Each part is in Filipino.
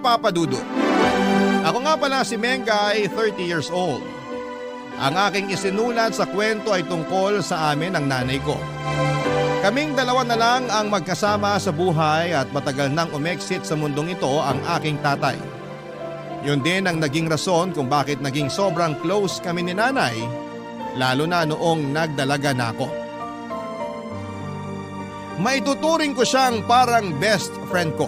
Papa Dudut. Ako nga pala si Mengay, 30 years old. Ang aking isinulat sa kwento ay tungkol sa amin ng nanay ko. Kaming dalawa na lang ang magkasama sa buhay at matagal nang umexit sa mundong ito ang aking tatay. Yun din ang naging rason kung bakit naging sobrang close kami ni nanay, lalo na noong nagdalaga na ako. Maituturing ko siyang parang best friend ko.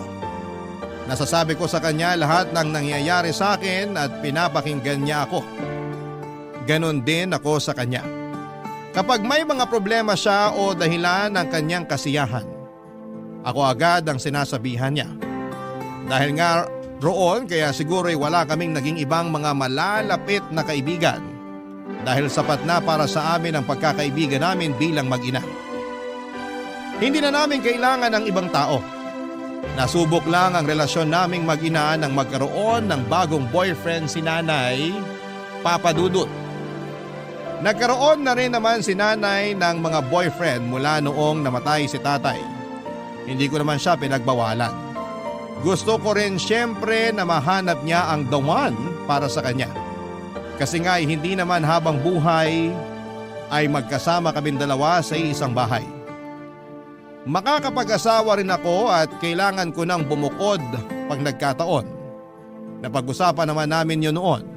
Nasasabi ko sa kanya lahat ng nangyayari sa akin at pinapakinggan niya ako. Ganon din ako sa kanya. Kapag may mga problema siya o dahilan ng kanyang kasiyahan, ako agad ang sinasabihan niya. Dahil nga roon kaya siguro'y wala kaming naging ibang mga malalapit na kaibigan dahil sapat na para sa amin ang pagkakaibigan namin bilang mag-ina. Hindi na namin kailangan ng ibang tao. Nasubok lang ang relasyon naming mag-ina nang magkaroon ng bagong boyfriend si nanay, Papa Dudut. Nagkaroon na rin naman si nanay ng mga boyfriend mula noong namatay si tatay. Hindi ko naman siya pinagbawalan. Gusto ko rin siyempre na mahanap niya ang the one para sa kanya. Kasi nga hindi naman habang buhay ay magkasama kaming dalawa sa isang bahay. Makakapag-asawa rin ako at kailangan ko nang bumukod pag nagkataon. Napag-usapan naman namin yun noon.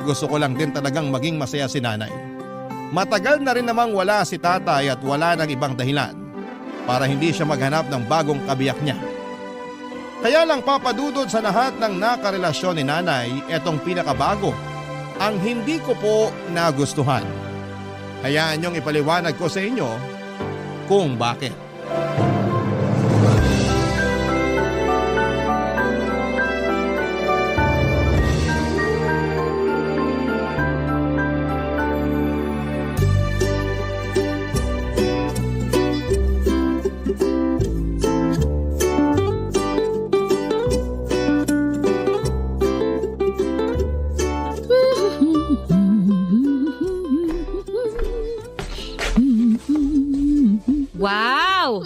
Gusto ko lang din talagang maging masaya si nanay. Matagal na rin namang wala si tatay at wala nang ibang dahilan para hindi siya maghanap ng bagong kabiyak niya. Kaya lang papadudod sa lahat ng nakarelasyon ni nanay, etong pinakabago ang hindi ko po nagustuhan. Hayaan niyong ipaliwanag ko sa inyo kung bakit. Wow!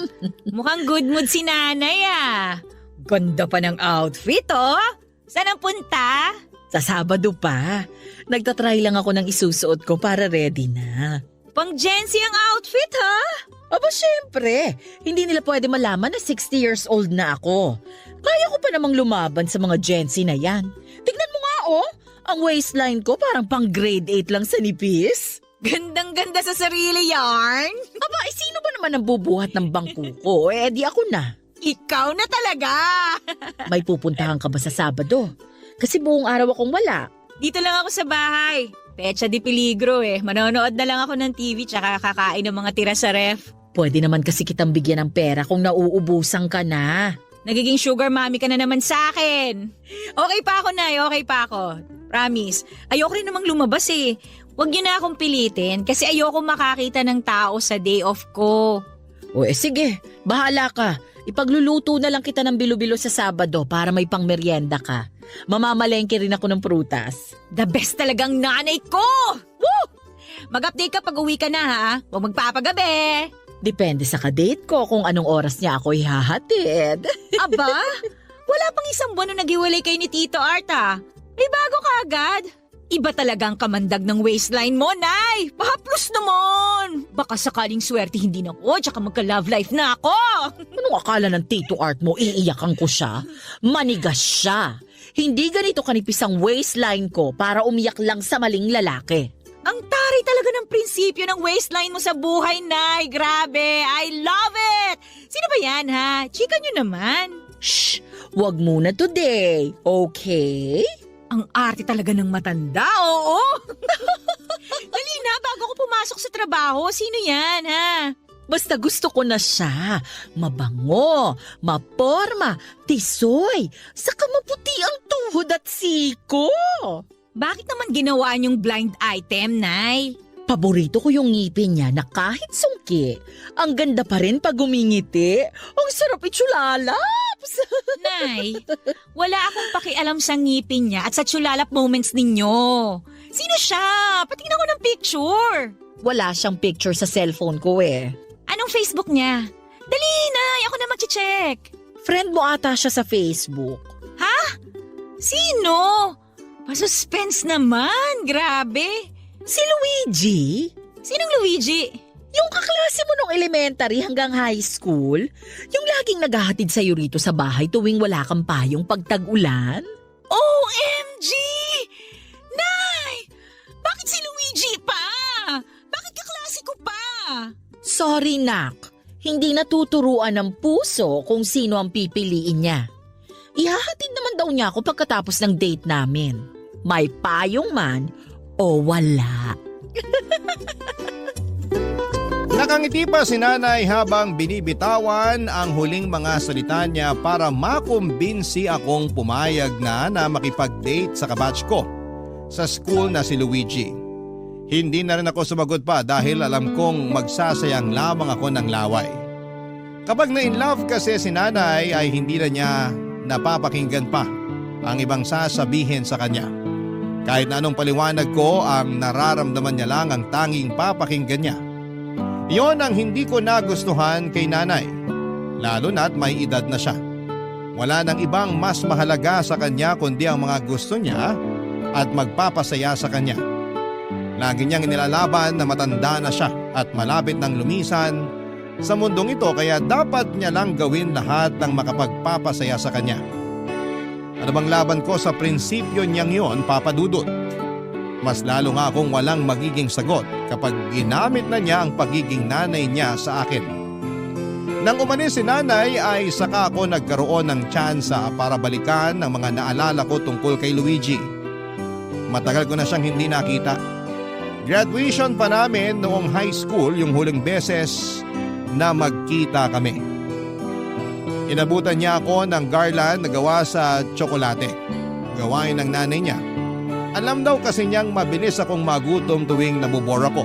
Mukhang good mood si nanay ah. Ganda pa ng outfit, oh. Saan ang punta? Sa Sabado pa. Nagtatry lang ako ng isusuot ko para ready na. Pang Gen Z ang outfit ha? Aba syempre, hindi nila pwede malaman na 60 years old na ako. Kaya ko pa namang lumaban sa mga Gen Z na yan. Tignan mo nga oh, ang waistline ko parang pang grade 8 lang sa nipis. Gandang-ganda sa sarili yarn. Aba, sino ba naman ang bubuhat ng bangko ko? Di ako na. Ikaw na talaga. May pupuntahan ka ba sa Sabado? Kasi buong araw akong wala. Dito lang ako sa bahay. Pecha di peligro eh. Manonood na lang ako ng TV tsaka kakain ng mga tira sa ref. Pwede naman kasi kitang bigyan ng pera kung nauubusan ka na. Nagiging sugar mommy ka na naman sa akin. Okay pa ako, Nay. Okay pa ako. Promise. Ayoko rin namang lumabas eh. Huwag niyo na akong pilitin kasi ayoko makakita ng tao sa day off ko. O sige, bahala ka. Ipagluluto na lang kita ng bilo-bilo sa Sabado para may pangmeryenda ka. Mamamalengke rin ako ng prutas. The best talagang nanay ko! Woo! Mag-update ka pag uwi ka na ha. Huwag magpapagabi. Depende sa kadate ko kung anong oras niya ako ihahatid. Aba, wala pang isang buwan na naghiwalay kayo ni Tito Art ha. May bago ka agad. Iba talagang kamandag ng waistline mo, Nay! Pahaplos naman! Baka sakaling swerte hindi na ko, tsaka magka-love life na ako! Anong akala ng Tito Art mo, iiyakan ko siya? Manigas siya. Hindi ganito kanipis ang waistline ko para umiyak lang sa maling lalaki. Ang taray talaga ng prinsipyo ng waistline mo sa buhay, Nay! Grabe! I love it! Sino ba yan, ha? Chika nyo naman. Shh! Wag muna today, okay? Ang arte talaga ng matanda, oo. Dali na, bago ko pumasok sa trabaho. Sino yan, ha? Basta gusto ko na siya. Mabango, maporma, tisoy, saka maputi ang tuhod at siko. Bakit naman ginawa niyong blind item, Nay? Paborito ko yung ngipin niya na kahit sungki, ang ganda pa rin pag umingiti. Ang sarap itsulaps. Nay, wala akong pakialam sa ngipin niya at sa tsulalap moments ninyo. Sino siya? Patingnan ko ng picture. Wala siyang picture sa cellphone ko eh. Anong Facebook niya? Dali, Nay, ako na mag-check. Friend mo ata siya sa Facebook. Ha? Sino? Pa-suspense naman, grabe. Si Luigi? Sinong Luigi? Yung kaklase mo nung elementary hanggang high school? Yung laging naghahatid sa'yo rito sa bahay tuwing wala kang payong pagtag-ulan? OMG! Nay! Bakit si Luigi pa? Bakit kaklase ko pa? Sorry, Nak. Hindi natuturuan ng puso kung sino ang pipiliin niya. Ihahatid naman daw niya ako pagkatapos ng date namin. May payong man o wala. Nakangiti pa si nanay habang binibitawan ang huling mga salita niya para makumbinsi akong pumayag na makipag-date sa kabatch ko sa school na si Luigi. Hindi na rin ako sumagot pa dahil alam kong magsasayang lamang ako ng laway. Kapag na-inlove kasi si nanay ay hindi na niya napapakinggan pa ang ibang sasabihin sa kanya. Kahit na anong paliwanag ko, ang nararamdaman niya lang ang tanging papakinggan niya. Iyon ang hindi ko nagustuhan kay nanay, lalo na't may edad na siya. Wala nang ibang mas mahalaga sa kanya kundi ang mga gusto niya at magpapasaya sa kanya. Lagi niyang inilalaban na matanda na siya at malapit ng lumisan sa mundong ito kaya dapat niya lang gawin lahat ng makapagpapasaya sa kanya. Ano bang laban ko sa prinsipyo niyang yon, Papa Dudut? Mas lalo nga akong walang magiging sagot kapag ginamit na niya ang pagiging nanay niya sa akin. Nang umalis si nanay ay saka ako nagkaroon ng tsansa para balikan ang mga naalala ko tungkol kay Luigi. Matagal ko na siyang hindi nakita. Graduation pa namin noong high school yung huling beses na magkita kami. Inabutan niya ako ng garland na gawa sa tsokolate. Gawain ng nanay niya. Alam daw kasi niyang mabilis akong magutom tuwing nabubor ako.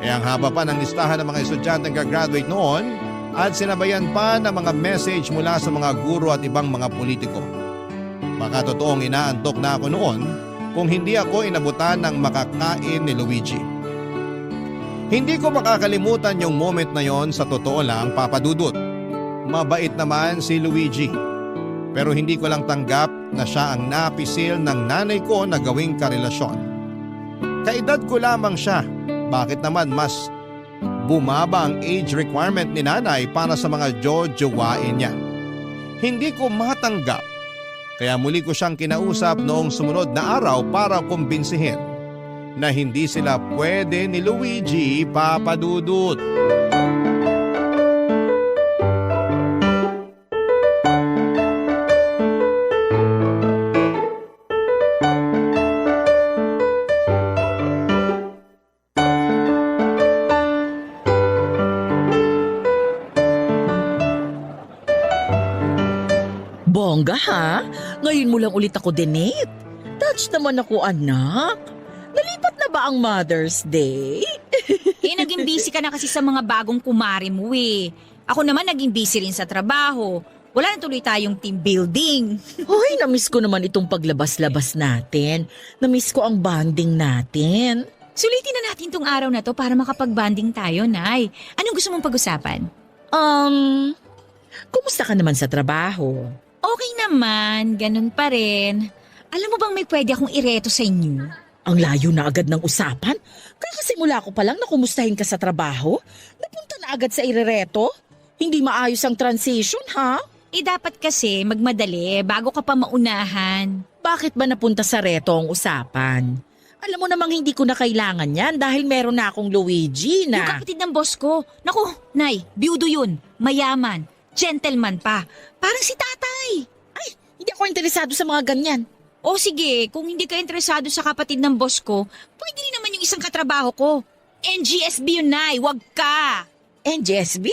Kaya ang haba pa ng listahan ng mga estudyanteng gagraduate noon at sinabayan pa ng mga message mula sa mga guro at ibang mga politiko. Baka totoong inaantok na ako noon kung hindi ako inabutan ng makakain ni Luigi. Hindi ko makakalimutan yung moment na yon, sa totoo lang, Papa Dudut. Mabait naman si Luigi. Pero hindi ko lang tanggap na siya ang napisil ng nanay ko na gawing karelasyon. Kaedad ko lamang siya. Bakit naman mas bumaba ang age requirement ni nanay para sa mga jojowain niya? Hindi ko matanggap. Kaya muli ko siyang kinausap noong sumunod na araw para kumbinsihin na hindi sila pwede ni Luigi, Papa Dudut. Bongga ha? Ngayon mo lang ulit ako dinate. Touch naman ako, anak. Nalipat na ba ang Mother's Day? Naging busy ka na kasi sa mga bagong kumari mo eh. Ako naman naging busy rin sa trabaho. Wala na tuloy tayong team building. Hoy, namiss ko naman itong paglabas-labas natin. Namiss ko ang bonding natin. Sulitin na natin tong araw na to para makapag-bonding tayo, Nay. Anong gusto mong pag-usapan? Kumusta ka naman sa trabaho? Okay naman, ganun pa rin. Alam mo bang may pwede akong ireto sa inyo? Ang layo na agad ng usapan? Kakasimula ko pa lang na kumustahin ka sa trabaho? Napunta na agad sa irereto? Hindi maayos ang transition, ha? Dapat kasi magmadali bago ka pa maunahan. Bakit ba napunta sa reto ang usapan? Alam mo namang hindi ko na kailangan yan dahil meron na akong Luigi Yung na... kapatid ng boss ko. Naku, Nay, biyudo yun. Mayaman. Gentleman pa. Parang si tatay. Ay, hindi ako interesado sa mga ganyan. O sige, kung hindi ka interesado sa kapatid ng boss ko, pwede rin naman yung isang katrabaho ko. NGSB yun, Nay. Wag ka. NGSB?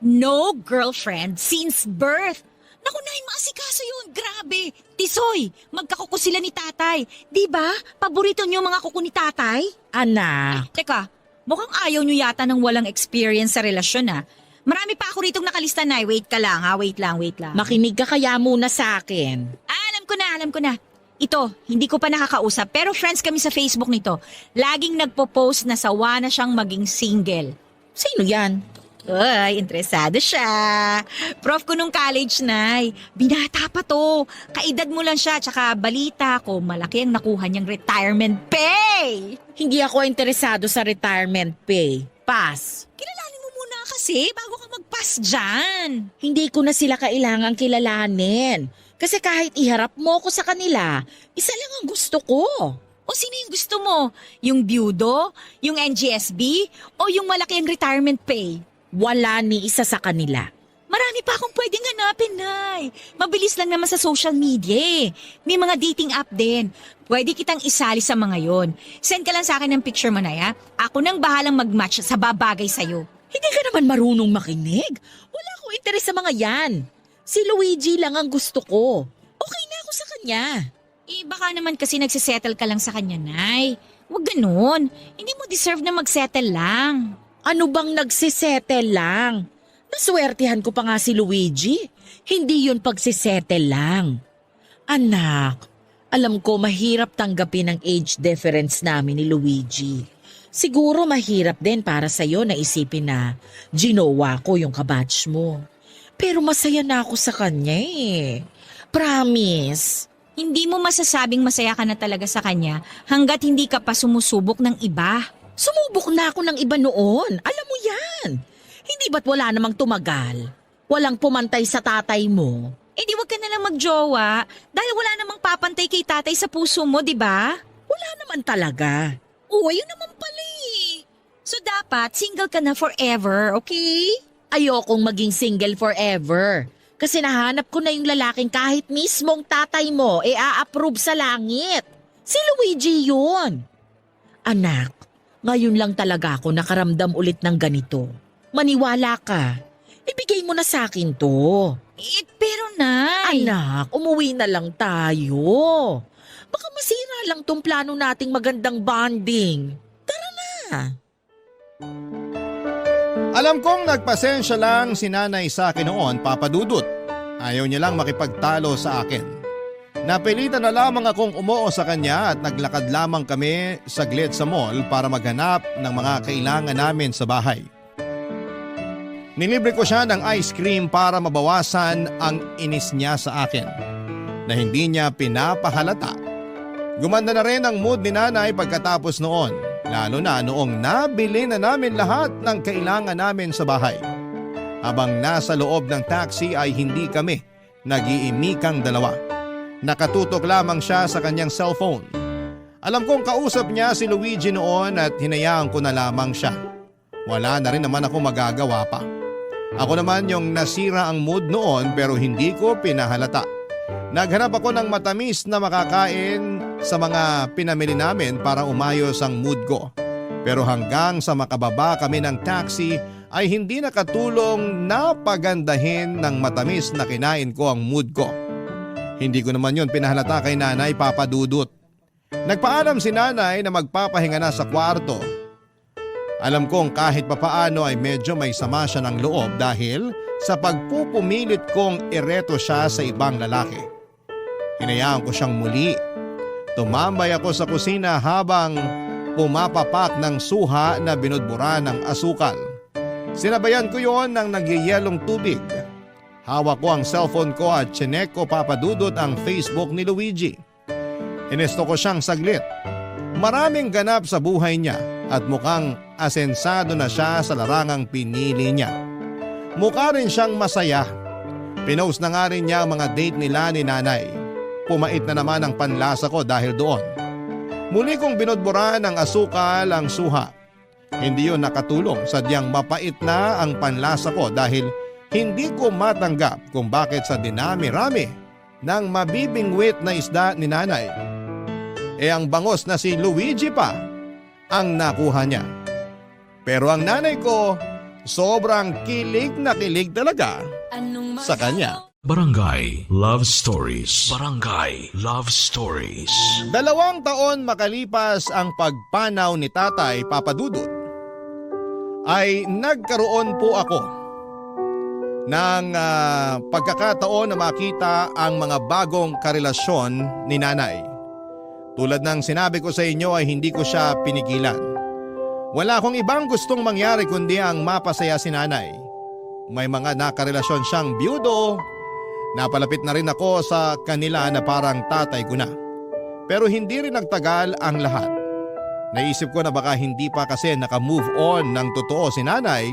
No girlfriend since birth. Naku, Nay, maasikaso yun. Grabe. Tisoy, magkakuko sila ni tatay. Di ba? Paborito niyo mga kuko ni tatay? Anak. Teka, mukhang ayaw niyo yata ng walang experience sa relasyon, ha? Marami pa ako ritong nakalista, Nay. Wait ka lang, ha? Wait lang. Makinig ka kaya muna sa akin. Alam ko na. Ito, hindi ko pa nakakausap pero friends kami sa Facebook nito. Laging nagpo-post na sawa na siyang maging single. Sino yan? Uy, interesado siya. Prof ko nung college, Nay. Binata pa to. Kaedad mo lang siya, tsaka balita ko, malaki ang nakuha niyang retirement pay. Hindi ako interesado sa retirement pay. Pass. Kilalanin mo muna kasi bago ka mag-pass dyan. Hindi ko na sila kailangang kilalanin. Kasi kahit iharap mo ko sa kanila, isa lang ang gusto ko. O sino yung gusto mo? Yung byudo? Yung NGSB? O yung malaki ang retirement pay? Wala ni isa sa kanila. Marami pa akong pwedeng hanapin, Nay. Mabilis lang naman sa social media eh. May mga dating app din. Pwede kitang isali sa mga yon. Send ka lang sa akin ng picture mo, Nay, ha? Ako nang bahalang mag-match sa babagay sa'yo. Hindi ka naman marunong makinig. Wala akong interes sa mga yan. Si Luigi lang ang gusto ko. Okay na ako sa kanya. Eh, baka naman kasi nagsisettle ka lang sa kanya, Nay. Huwag ganun. Hindi mo deserve na magsettle lang. Ano bang nagsisettle lang? Naswertihan ko pa nga si Luigi. Hindi yun pagsisettle lang. Anak, alam ko mahirap tanggapin ang age difference namin ni Luigi. Siguro mahirap din para sa'yo na isipin na ginawa ko yung kabatch mo. Pero masaya na ako sa kanya eh. Promise. Hindi mo masasabing masaya ka na talaga sa kanya hanggat hindi ka pa sumusubok ng iba. Sumubok na ako ng iba noon. Alam mo yan. Hindi ba't wala namang tumagal? Walang pumantay sa tatay mo. Eh di wag ka na lang magjowa dahil wala namang papantay kay tatay sa puso mo, di ba? Wala naman talaga. Oo, yun naman pala eh. So dapat single ka na forever, okay? Ayokong maging single forever. Kasi nahanap ko na yung lalaking kahit mismong tatay mo a-approve sa langit. Si Luigi yun. Anak, ngayon lang talaga ako nakaramdam ulit ng ganito. Maniwala ka. Ibigay mo na sa akin to. Eh, pero Nay. Anak, umuwi na lang tayo. Baka masira lang tong plano nating magandang bonding. Tara na. Alam kong nagpasensya lang si nanay sa akin noon, Papa Dudut. Ayaw niya lang makipagtalo sa akin. Napilitan na lamang akong umuo sa kanya at naglakad lamang kami saglit sa mall para maghanap ng mga kailangan namin sa bahay. Nilibre ko siya ng ice cream para mabawasan ang inis niya sa akin na hindi niya pinapahalata. Gumanda na rin ang mood ni nanay pagkatapos noon, lalo na noong nabili na namin lahat ng kailangan namin sa bahay. Habang nasa loob ng taxi ay hindi kami nag-iimikang dalawa. Nakatutok lamang siya sa kanyang cellphone. Alam kong kausap niya si Luigi noon at hinayaan ko na lamang siya. Wala na rin naman ako magagawa pa. Ako naman yung nasira ang mood noon pero hindi ko pinahalata. Naghanap ako ng matamis na makakain sa mga pinamili namin para umayos ang mood ko. Pero hanggang sa makababa kami ng taxi ay hindi nakatulong na pagandahin ng matamis na kinain ko ang mood ko. Hindi ko naman yun pinahalata kay nanay, Papa Dudut. Nagpaalam si nanay na magpapahinga na sa kwarto. Alam kong kahit papaano ay medyo may sama siya ng loob dahil sa pagpupumilit kong ireto siya sa ibang lalaki. Hinayaan ko siyang muli. Tumambay ako sa kusina habang pumapapak ng suha na binudbura ng asukal. Sinabayan ko yon ng nagyayelong tubig. Hawak ko ang cellphone ko at chinek ko, Papa Dudut, ang Facebook ni Luigi. Inesto ko siyang saglit. Maraming ganap sa buhay niya at mukhang asensado na siya sa larangang pinili niya. Mukha rin siyang masaya. Pinost na nga rin niya ang mga date nila ni nanay. Pumait na naman ang panlasa ko dahil doon. Muli kong binudbura ng asukal ang suha. Hindi yun nakatulong, sadyang mapait na ang panlasa ko dahil hindi ko matanggap kung bakit sa dinami-rami ng mabibingwit na isda ni nanay. Ang bangos na si Luigi pa ang nakuha niya. Pero ang nanay ko, sobrang kilig na kilig talaga sa kanya. Barangay Love Stories. Barangay Love Stories. 2 taon makalipas ang pagpanaw ni tatay, Papa Dudut, ay nagkaroon po ako ng pagkakataon na makita ang mga bagong karelasyon ni nanay. Tulad ng sinabi ko sa inyo ay hindi ko siya pinigilan. Wala akong ibang gustong mangyari kundi ang mapasaya si nanay. May mga nakarelasyon siyang biyudo. Napalapit na rin ako sa kanila na parang tatay ko na. Pero hindi rin nagtagal ang lahat. Naisip ko na baka hindi pa kasi naka-move on ng totoo si nanay,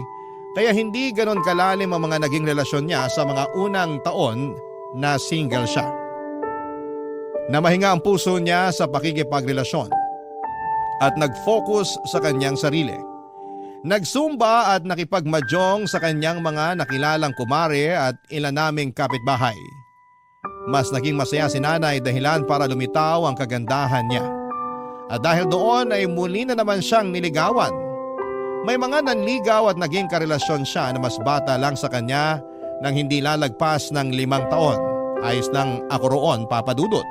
kaya hindi ganon kalalim ang mga naging relasyon niya sa mga unang taon na single siya. Namahinga ang puso niya sa pakikipagrelasyon at nag-focus sa kanyang sarili. Nagsumba at nakipagmadyong sa kanyang mga nakilalang kumare at ilan naming kapitbahay. Mas naging masaya si nanay dahilan para lumitaw ang kagandahan niya. At dahil doon ay muli na naman siyang niligawan. May mga nanligaw at naging karelasyon siya na mas bata lang sa kanya nang hindi lalagpas ng 5 taon. Ayos lang ako roon, Papa Dudut.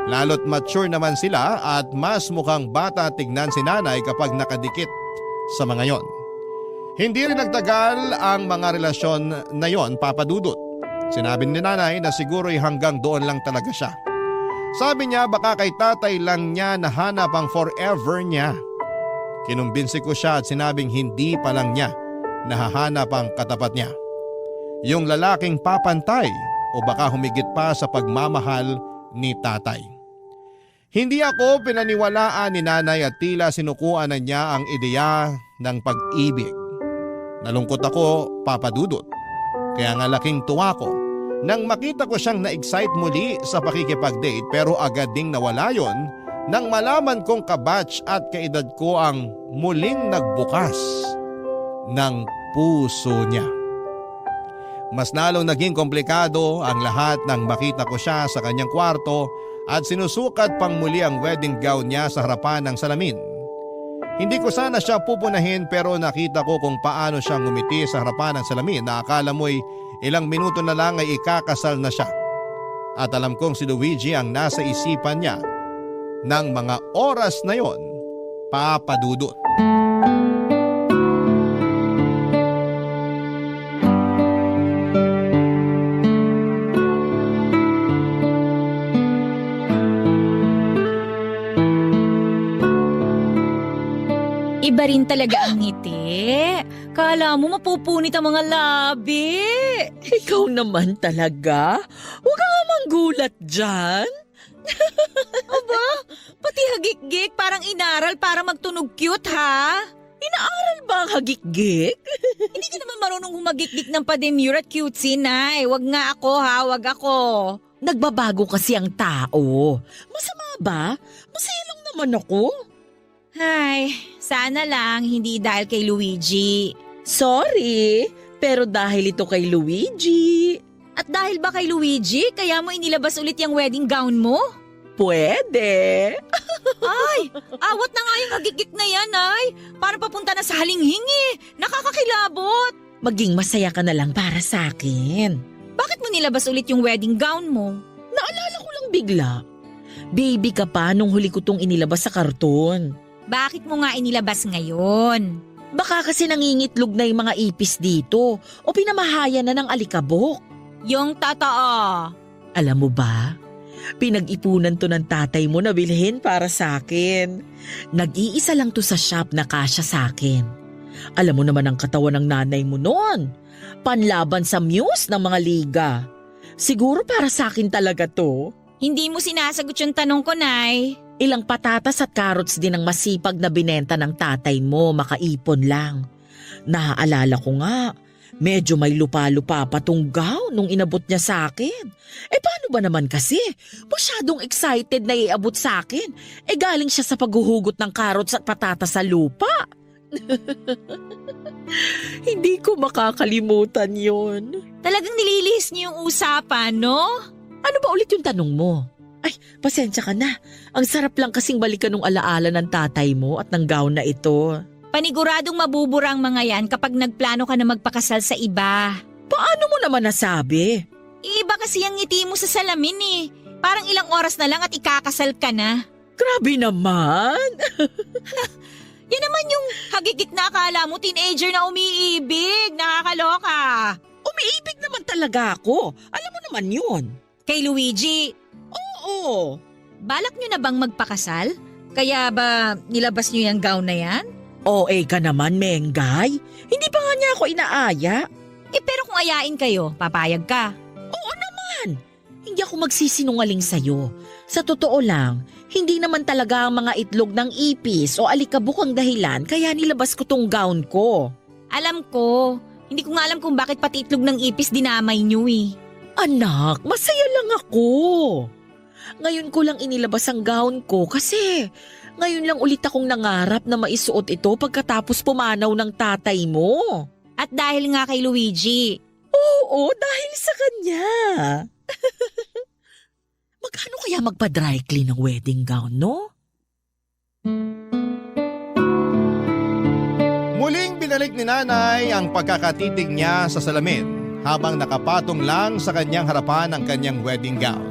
Lalo't mature naman sila at mas mukhang bata tignan si nanay kapag nakadikit sa mga yon. Hindi rin nagtagal ang mga relasyon na yon, Papa Dudut. Sinabi ni nanay na siguro'y hanggang doon lang talaga siya. Sabi niya baka kay tatay lang niya nahanap ang forever niya. Kinumbinsi ko siya at sinabing hindi pa lang niya nahahanap ang katapat niya. Yung lalaking papantay o baka humigit pa sa pagmamahal ni tatay. Hindi ako pinaniwalaan ni nanay at tila sinukuan na niya ang ideya ng pag-ibig. Nalungkot ako, Papa Dudut. Kaya nga laking tuwa ko nang makita ko siyang na-excite muli sa pakikipag-date, pero agad ding nawala yon nang malaman kong kabatch at kaedad ko ang muling nagbukas ng puso niya. Mas lalong naging komplikado ang lahat nang makita ko siya sa kanyang kwarto at sinusukat pang muli ang wedding gown niya sa harapan ng salamin. Hindi ko sana siya pupunahin pero nakita ko kung paano siya ngumiti sa harapan ng salamin na akala mo'y ilang minuto na lang ay ikakasal na siya. At alam kong si Luigi ang nasa isipan niya ng mga oras na yon, Papa Dudut. Iba rin talaga ang ngiti. Kala mo mapupunit ang mga labi. Ikaw naman talaga? Huwag ka nga manggulat dyan. Aba, pati hagik-gik parang inaral para magtunog cute ha? Inaaral ba ang hagik-gik? Hindi ka naman marunong humagik-gik ng pa-demure at cutesy, Nay. Wag nga ako ha, wag ako. Nagbabago kasi ang tao. Masama ba? Masaya lang naman ako. Ay, sana lang hindi dahil kay Luigi. Sorry, pero dahil ito kay Luigi. At dahil ba kay Luigi, kaya mo inilabas ulit yung wedding gown mo? Pwede. Ay, awat na nga yung hagik-gik na yan, ay. Para papunta na sa halinghingi. Nakakakilabot. Maging masaya ka na lang para sa akin. Bakit mo nilabas ulit yung wedding gown mo? Naalala ko lang bigla. Baby ka pa nung huli ko tong inilabas sa karton. Bakit mo nga inilabas ngayon? Baka kasi nangingitlog na yung mga ipis dito o pinamahaya na ng alikabok. Yung totoo. Alam mo ba, pinag-ipunan to ng tatay mo na bilhin para sa akin. Nag-iisa lang to sa shop na kasya sa akin. Alam mo naman ang katawan ng nanay mo noon. Panlaban sa muse ng mga liga. Siguro para sa akin talaga to. Hindi mo sinasagot yung tanong ko, Nay. Ilang patatas at carrots din ang masipag na binenta ng tatay mo, makaipon lang. Naaalala ko nga, medyo may lupa-lupa pa tong gown nung inabot niya sa akin. Paano ba naman kasi? Masyadong excited na iabot sa akin. Galing siya sa paghuhugot ng carrots at patatas sa lupa. Hindi ko makakalimutan yon. Talagang nililihis niyo yung usapan, no? Ano ba ulit yung tanong mo? Ay, pasensya ka na. Ang sarap lang kasing balikan ng alaala ng tatay mo at ng gown na ito. Paniguradong mabubura ang mga yan kapag nagplano ka na magpakasal sa iba. Paano mo naman nasabi? Iba kasi yung ngiti mo sa salamin eh. Parang ilang oras na lang at ikakasal ka na. Grabe naman. Yan naman yung hagigik na akala mo teenager na umiibig. Nakakaloka. Umiibig naman talaga ako. Alam mo naman yun. Kay Luigi, Oo. balak nyo na bang magpakasal? Kaya ba nilabas nyo yung gown na yan? OA ka naman, Mengay. Hindi pa nga niya ako inaaya. Pero kung ayain kayo, papayag ka. Oo naman. Hindi ako magsisinungaling sa'yo. Sa totoo lang, hindi naman talaga ang mga itlog ng ipis o alikabok ang dahilan kaya nilabas ko tong gown ko. Alam ko. Hindi ko nga alam kung bakit pati itlog ng ipis dinamay niyo eh. Anak, masaya lang ako. Ngayon ko lang inilabas ang gown ko kasi ngayon lang ulit akong nangarap na maisuot ito pagkatapos pumanaw ng tatay mo. At dahil nga kay Luigi. Oo, dahil sa kanya. Magkano kaya magpa-dry clean ng wedding gown, no? Muling binalik ni nanay ang pagkakatitig niya sa salamin habang nakapatong lang sa kanyang harapan ang kanyang wedding gown.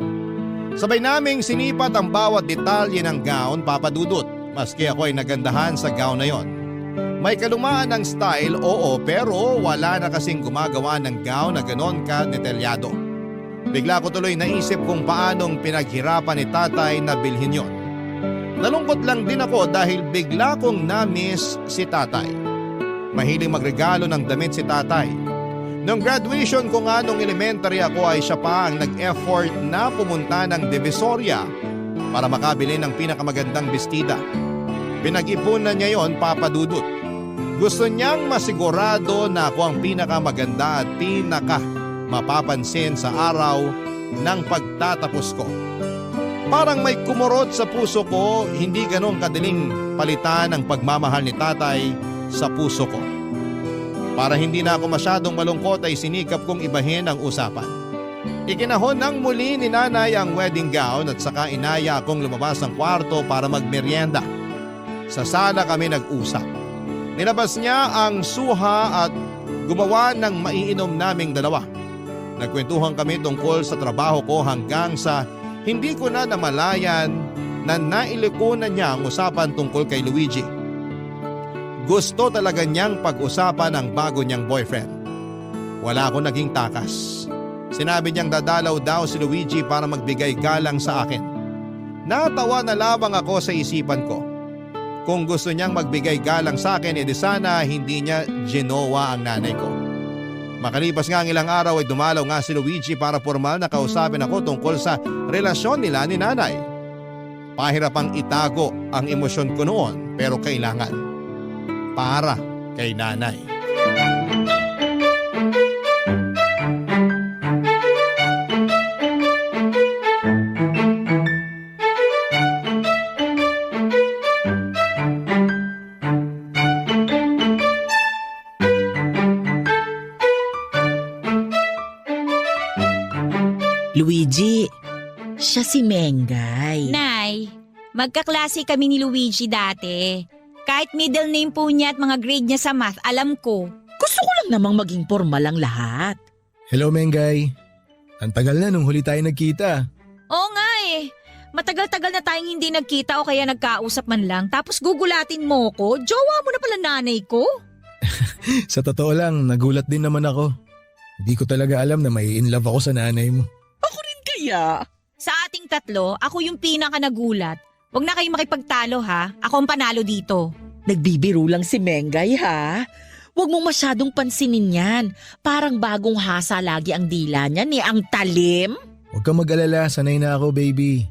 Sabay naming sinipat ang bawat detalye ng gown, Papa Dudut, maski ako ay nagandahan sa gown na yon. May kalumaan ng style, oo, pero wala na kasing gumagawa ng gown na ganon ka detalyado. Bigla ko tuloy naisip kung paanong pinaghirapan ni tatay na bilhin yon. Nalungkot lang din ako dahil bigla kong na-miss si tatay. Mahiling magregalo ng damit si tatay. Noong graduation ko nga nung elementary ako ay siya pa ang nag-effort na pumunta ng Divisoria para makabili ng pinakamagandang bestida. Pinag-ipunan niya yon, Papa Dudut. Gusto niyang masigurado na ako ang pinakamaganda at mapapansin sa araw ng pagtatapos ko. Parang may kumurot sa puso ko, hindi ganong kadaling palitan ang pagmamahal ni tatay sa puso ko. Para hindi na ako masyadong malungkot ay sinikap kong ibahin ang usapan. Ikinahon ng muli ni nanay ang wedding gown at saka inaya akong lumabas ng kwarto para magmeryenda. Sa sala kami nag-usap. Nilabas niya ang suha at gumawa ng maiinom naming dalawa. Nagkwentuhan kami tungkol sa trabaho ko hanggang sa hindi ko na namalayan na nailiko na niya ang usapan tungkol kay Luigi. Gusto talaga niyang pag-usapan ang bago niyang boyfriend. Wala akong naging takas. Sinabi niyang dadalaw daw si Luigi para magbigay galang sa akin. Natawa na lamang ako sa isipan ko. Kung gusto niyang magbigay galang sa akin, edi sana hindi niya ginawa ang nanay ko. Makalipas nga ang ilang araw ay dumalaw nga si Luigi para formal na kausapin ako tungkol sa relasyon nila ni nanay. Pahirapang itago ang emosyon ko noon pero kailangan. Para kay nanay. Luigi, siya si Mengay. Nay, magkaklase kami ni Luigi dati. Kahit middle name po niya at mga grade niya sa math, alam ko. Gusto ko lang namang maging formal ang lahat. Hello, Mengay. Ang tagal na nung huli tayo nagkita. Oo nga eh. Matagal-tagal na tayong hindi nagkita o kaya nagkausap man lang. Tapos gugulatin mo ko, jowa mo na pala nanay ko. Sa totoo lang, nagulat din naman ako. Hindi ko talaga alam na may in love ako sa nanay mo. Ako rin kaya. Sa ating tatlo, ako yung pinaka nagulat. Huwag na kayong makipagtalo ha. Ako ang panalo dito. Nagbibiro lang si Mengay ha. Huwag mong masyadong pansinin yan. Parang bagong hasa lagi ang dila niya ni ang talim. Huwag kang mag-alala, sanay na ako, baby.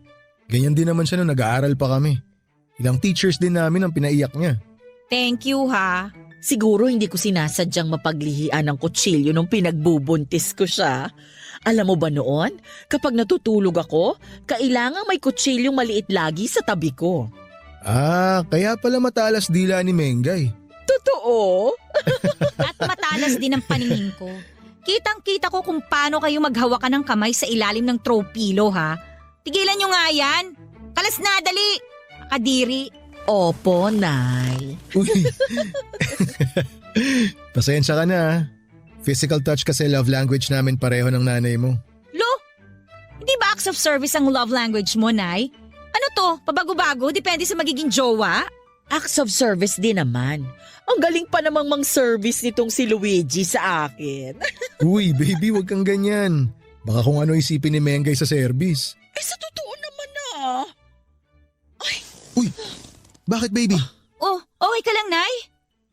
Ganyan din naman siya nung nag-aaral pa kami. Ilang teachers din namin ang pinaiyak niya. Thank you ha. Siguro hindi ko sinasadyang mapaglihian ng kutsilyo nung pinagbubuntis ko siya. Alam mo ba noon, kapag natutulog ako, kailangan may kutsilyong maliit lagi sa tabi ko. Ah, kaya pala matalas dila ni Mengay. Totoo? At matalas din ang paningin ko. Kitang-kita ko kung paano kayo maghawakan ng kamay sa ilalim ng throw pillow ha. Tigilan nyo nga yan. Kalas na, dali. Kadiri. Opo, Nay. Uy. Pasensya ka na ha. Physical touch kasi love language namin pareho ng nanay mo. Lo, hindi ba acts of service ang love language mo, Nay? Ano to, pabago-bago, depende sa magiging jowa? Acts of service din naman. Ang galing pa namang mang-service nitong si Luigi sa akin. Uy, baby, wag kang ganyan. Baka kung ano isipin ni Mengay sa service. Sa totoo naman Uy, bakit baby? Oh, okay ka lang, Nay?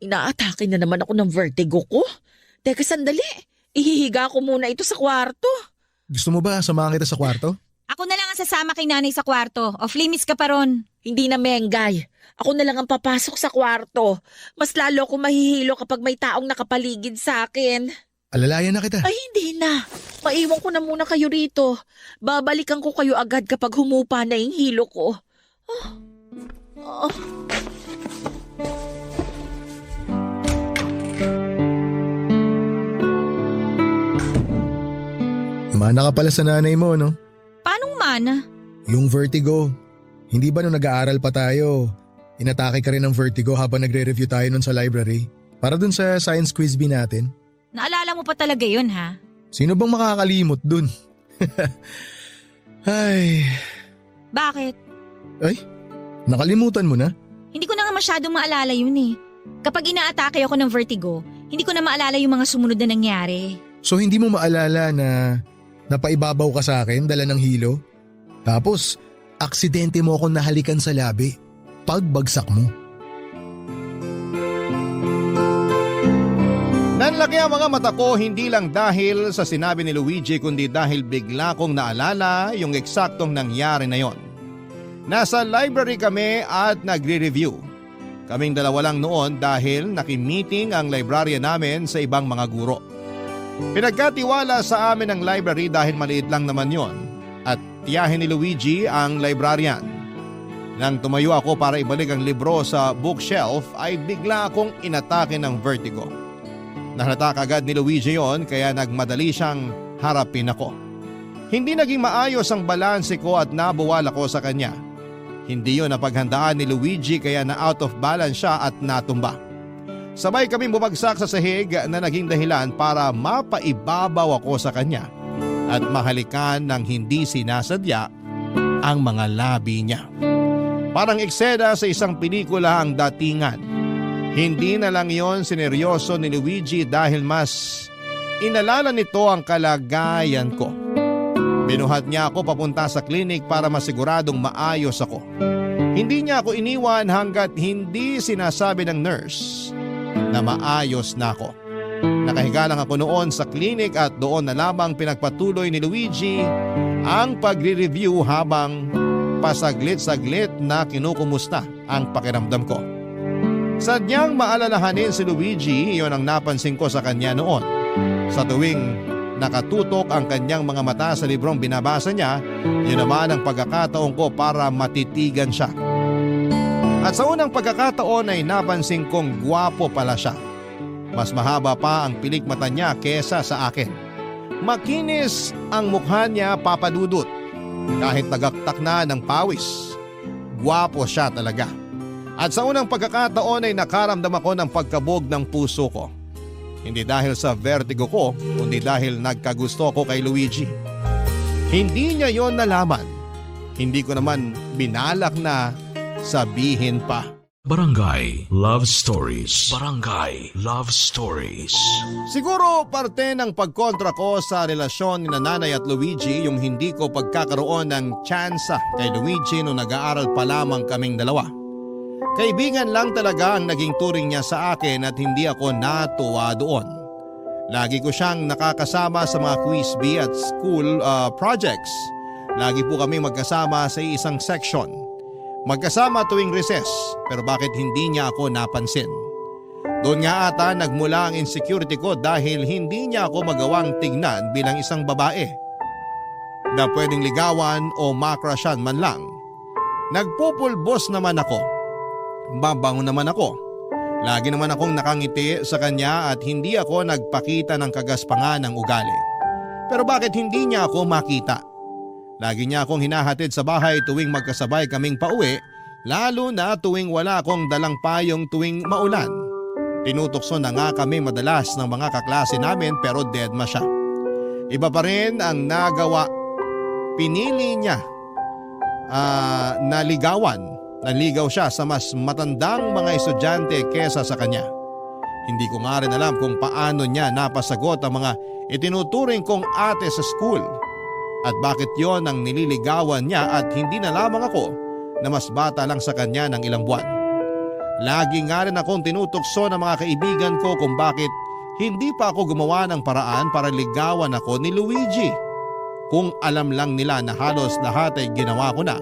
Inaatake na naman ako ng vertigo ko. Teka sandali, ihihiga ko muna ito sa kwarto. Gusto mo ba samahan kita sa kwarto? Ako na lang ang sasama kay nanay sa kwarto. Off limits ka pa ron. Hindi na Mengay. Ako na lang ang papasok sa kwarto. Mas lalo ako mahihilo kapag may taong nakapaligid sa akin. Alalayan na kita. Ay hindi na. Maiwan ko na muna kayo rito. Babalikan ko kayo agad kapag humupa na yung hilo ko. Mana ka pala sa nanay mo, no? Paanong mana? Yung vertigo. Hindi ba nung nag-aaral pa tayo, inatake ka rin ng vertigo habang nagre-review tayo nun sa library? Para dun sa science quiz bee natin? Naalala mo pa talaga yun, ha? Sino bang makakalimot dun? Ay, Bakit? nakalimutan mo na? Hindi ko na nga masyadong maalala yun eh. Kapag inaatake ako ng vertigo, hindi ko na maalala yung mga sumunod na nangyari. So hindi mo maalala na napaibabaw ka sa akin dala ng hilo? Tapos, aksidente mo akong nahalikan sa labi. Pagbagsak mo. Nanlaki ang mga mata ko hindi lang dahil sa sinabi ni Luigi kundi dahil bigla kong naalala yung eksaktong nangyari na yon. Nasa library kami at nagre-review. Kaming dalawa lang noon dahil nakimiting ang librarian namin sa ibang mga guro. Pinagkatiwala sa amin ang library dahil maliit lang naman yon at tiyahin ni Luigi ang librarian. Nang tumayo ako para ibalik ang libro sa bookshelf ay bigla akong inatake ng vertigo. Nahalata agad ni Luigi yon kaya nagmadali siyang harapin ako. Hindi naging maayos ang balanse ko at nabuwal ako sa kanya. Hindi yon napaghandaan ni Luigi kaya na out of balance siya at natumba. Sabay kaming bumagsak sa sahig na naging dahilan para mapaibabaw ako sa kanya at mahalikan ng hindi sinasadya ang mga labi niya. Parang eksena sa isang pelikula ang datingan. Hindi na lang yon sineryoso ni Luigi dahil mas inalala nito ang kalagayan ko. Binuhat niya ako papunta sa klinik para masiguradong maayos ako. Hindi niya ako iniwan hanggat hindi sinasabi ng nurse na maayos na ako. Nakahiga lang ako noon sa klinik at doon na lamang pinagpatuloy ni Luigi ang pagre-review habang pasaglit-saglit na kinukumusta ang pakiramdam ko. Sadyang maalalahanin si Luigi, iyon ang napansin ko sa kanya noon. Sa tuwing nakatutok ang kanyang mga mata sa librong binabasa niya, yun naman ang pagkakataon ko para matitigan siya. At sa unang pagkakataon ay napansin kong gwapo pala siya. Mas mahaba pa ang pilik mata niya kesa sa akin. Makinis ang mukha niya, papadudot. Kahit nagaktak na ng pawis, gwapo siya talaga. At sa unang pagkakataon ay nakaramdam ako ng pagkabog ng puso ko. Hindi dahil sa vertigo ko, kundi dahil nagkagusto ko kay Luigi. Hindi niya yon nalaman. Hindi ko naman binalak na sabihin pa. Barangay Love Stories. Barangay Love Stories. Siguro parte ng pagkontra ko sa relasyon ni Nanay at Luigi yung hindi ko pagkakaroon ng tsansa kay Luigi nung nag-aaral pa lamang kaming dalawa. Kaibigan lang talaga ang naging turing niya sa akin at hindi ako natuwa doon. Lagi ko siyang nakakasama sa mga quiz bee at school projects. Lagi po kami magkasama sa isang section. Magkasama tuwing recess, pero bakit hindi niya ako napansin? Doon nga ata nagmula ang insecurity ko dahil hindi niya ako magawang tignan bilang isang babae na pwedeng ligawan o makrasyan man lang. Nagpupulbos naman ako. Mabango naman ako. Lagi naman akong nakangiti sa kanya at hindi ako nagpakita ng kagaspangan ng ugali. Pero bakit hindi niya ako makita? Lagi niya akong hinahatid sa bahay tuwing magkasabay kaming pauwi, lalo na tuwing wala akong dalang payong tuwing maulan. Tinutokso na nga kami madalas ng mga kaklase namin pero deadma siya. Iba pa rin ang nagawa. Pinili niya naligaw siya sa mas matandang mga estudyante kesa sa kanya. Hindi ko nga rin alam kung paano niya napasagot ang mga itinuturing kong ate sa school. At bakit yon ang nililigawan niya at hindi na lamang ako na mas bata lang sa kanya ng ilang buwan. Lagi nga rin akong tinutokso ng mga kaibigan ko kung bakit hindi pa ako gumawa ng paraan para ligawan ako ni Luigi. Kung alam lang nila na halos lahat ay ginawa ko na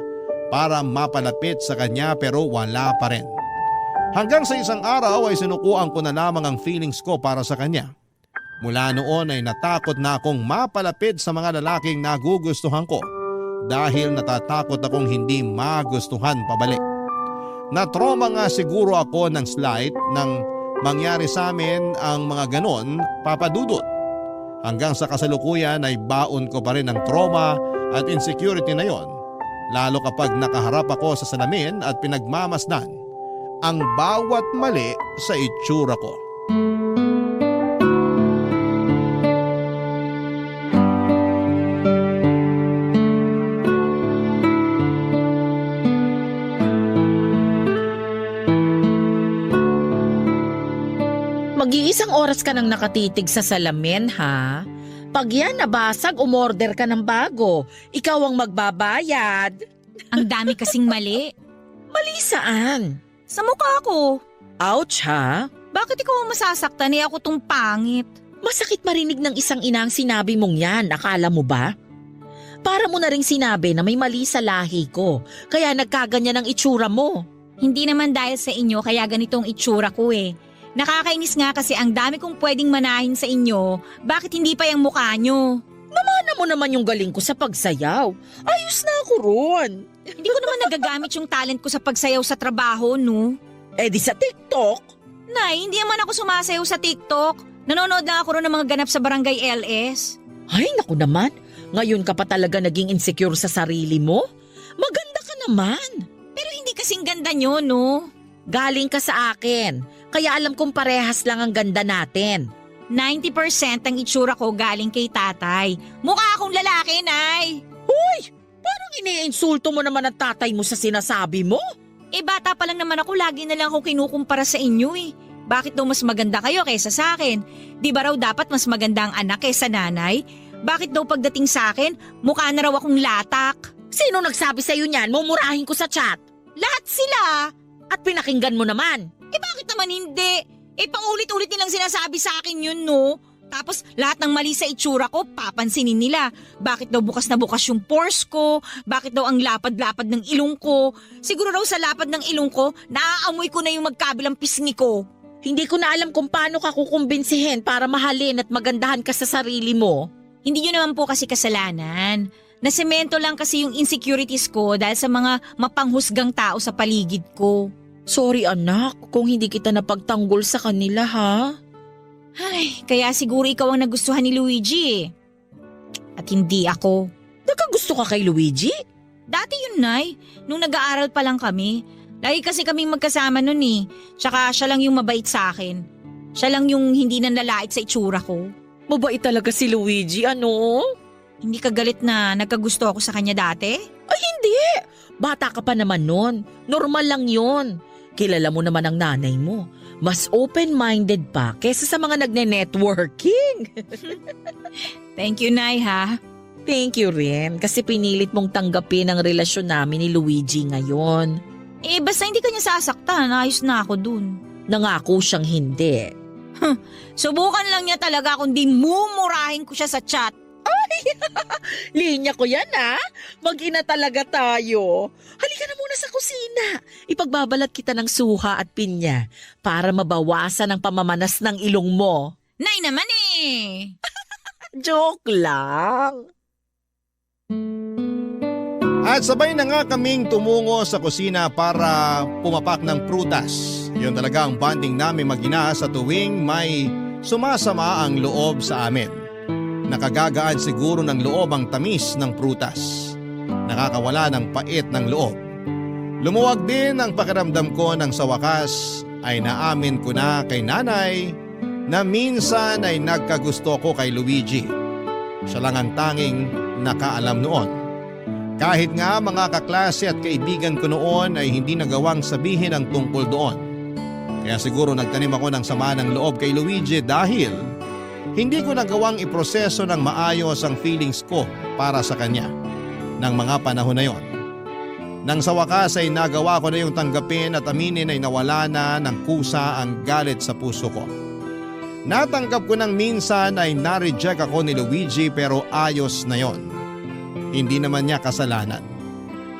para mapalapit sa kanya pero wala pa rin. Hanggang sa isang araw ay sinukuan ko na lamang ang feelings ko para sa kanya. Mula noon ay natakot na akong mapalapit sa mga lalaking nagugustuhan ko dahil natatakot akong hindi magustuhan pabalik. Na-trauma nga siguro ako ng slight nang mangyari sa amin ang mga ganon, Papa Dudut. Hanggang sa kasalukuyan ay baon ko pa rin ang trauma at insecurity na yon, lalo kapag nakaharap ako sa salamin at pinagmamasdan ang bawat mali sa itsura ko. Mag-iisang oras ka nang nakatitig sa salamin, ha? Pag yan nabasag, umorder ka ng bago. Ikaw ang magbabayad. Ang dami kasing mali. Mali saan? Sa mukha ko. Ouch, ha? Bakit ikaw ang masasaktan ako tong pangit? Masakit marinig ng isang ina ang sinabi mong yan, akala mo ba? Para mo na ring sinabi na may mali sa lahi ko, kaya nagkaganyan ang itsura mo. Hindi naman dahil sa inyo kaya ganitong itsura ko eh. Nakakainis nga kasi ang dami kong pwedeng manahin sa inyo, bakit hindi pa yung mukha nyo? Namana mo naman yung galing ko sa pagsayaw. Ayos na ako ron. Hindi ko naman nagagamit yung talent ko sa pagsayaw sa trabaho, no? Eh di sa TikTok. Nay, hindi naman ako sumasayaw sa TikTok. Nanonood lang ako ron ng mga ganap sa Barangay LS. Ay, naku naman. Ngayon ka pa talaga naging insecure sa sarili mo? Maganda ka naman. Pero hindi kasing ganda nyo, no? Galing ka sa akin, kaya alam kong parehas lang ang ganda natin. 90% ang itsura ko galing kay tatay. Mukha akong lalaki, Nay. Hoy! Parang iniinsulto mo naman ang tatay mo sa sinasabi mo. Eh bata pa lang naman ako, lagi na lang ako kinukumpara sa inyo eh. Bakit daw mas maganda kayo kaysa sa akin? Di ba raw dapat mas maganda ang anak kaysa nanay? Bakit daw pagdating sa akin, mukha na raw akong latak? Sino nagsabi sa'yo niyan? Mumurahin ko sa chat. Lahat sila! At pinakinggan mo naman. Eh bakit naman hindi? Eh paulit-ulit nilang sinasabi sa akin yun, no? Tapos lahat ng mali sa itsura ko, papansinin nila. Bakit daw bukas na bukas yung pores ko? Bakit daw ang lapad-lapad ng ilong ko? Siguro raw sa lapad ng ilong ko, naaamoy ko na yung magkabilang pisngi ko. Hindi ko na alam kung paano ka kukumbinsihin para mahalin at magandahan ka sa sarili mo. Hindi yun naman po kasi kasalanan. Nasemento lang kasi yung insecurities ko dahil sa mga mapanghusgang tao sa paligid ko. Sorry anak, kung hindi kita napagtanggol sa kanila ha. Ay, kaya siguro ikaw ang nagustuhan ni Luigi eh. At hindi ako. Nagkagusto ka kay Luigi? Dati yun, Nay. Nung nag-aaral pa lang kami. Lagi kasi kaming magkasama nun eh. Tsaka siya lang yung mabait sa akin. Siya lang yung hindi nanlalait sa itsura ko. Mabait talaga si Luigi, ano? Hindi ka galit na nagkagusto ako sa kanya dati? Ay hindi! Bata ka pa naman nun. Normal lang yun. Kilala mo naman ang nanay mo. Mas open-minded pa kesa sa mga nagne-networking. Thank you, Nay, ha? Thank you rin kasi pinilit mong tanggapin ang relasyon namin ni Luigi ngayon. Eh, basta hindi ka niya sasaktan. Ayos na ako dun. Nangako siyang hindi. Subukan lang niya talaga kundi mumurahin ko siya sa chat. Linya ko yan ha. Mag-ina talaga tayo. Halika na muna sa kusina. Ipagbabalat kita ng suha at pinya para mabawasan ang pamamanas ng ilong mo. Nay naman eh. Joke lang. At sabay na nga kaming tumungo sa kusina para pumapak ng prutas. Yun talaga ang bonding namin mag-ina sa tuwing may sumasama ang loob sa amin. Nakagagaan siguro ng loob ang tamis ng prutas. Nakakawala ng pait ng loob. Lumuwag din ang pakiramdam ko nang sa wakas ay naamin ko na kay nanay na minsan ay nagkagusto ko kay Luigi. Siya lang ang tanging nakaalam noon. Kahit nga mga kaklase at kaibigan ko noon ay hindi nagawang sabihin ang tungkol doon. Kaya siguro nagtanim ako ng sama ng loob kay Luigi dahil hindi ko nagawang iproseso ng maayos ang feelings ko para sa kanya ng mga panahon na yon. Nang sa wakas ay nagawa ko na yung tanggapin at aminin ay nawala na ng kusa ang galit sa puso ko. Natanggap ko nang minsan ay na-reject ako ni Luigi pero ayos na yon. Hindi naman niya kasalanan.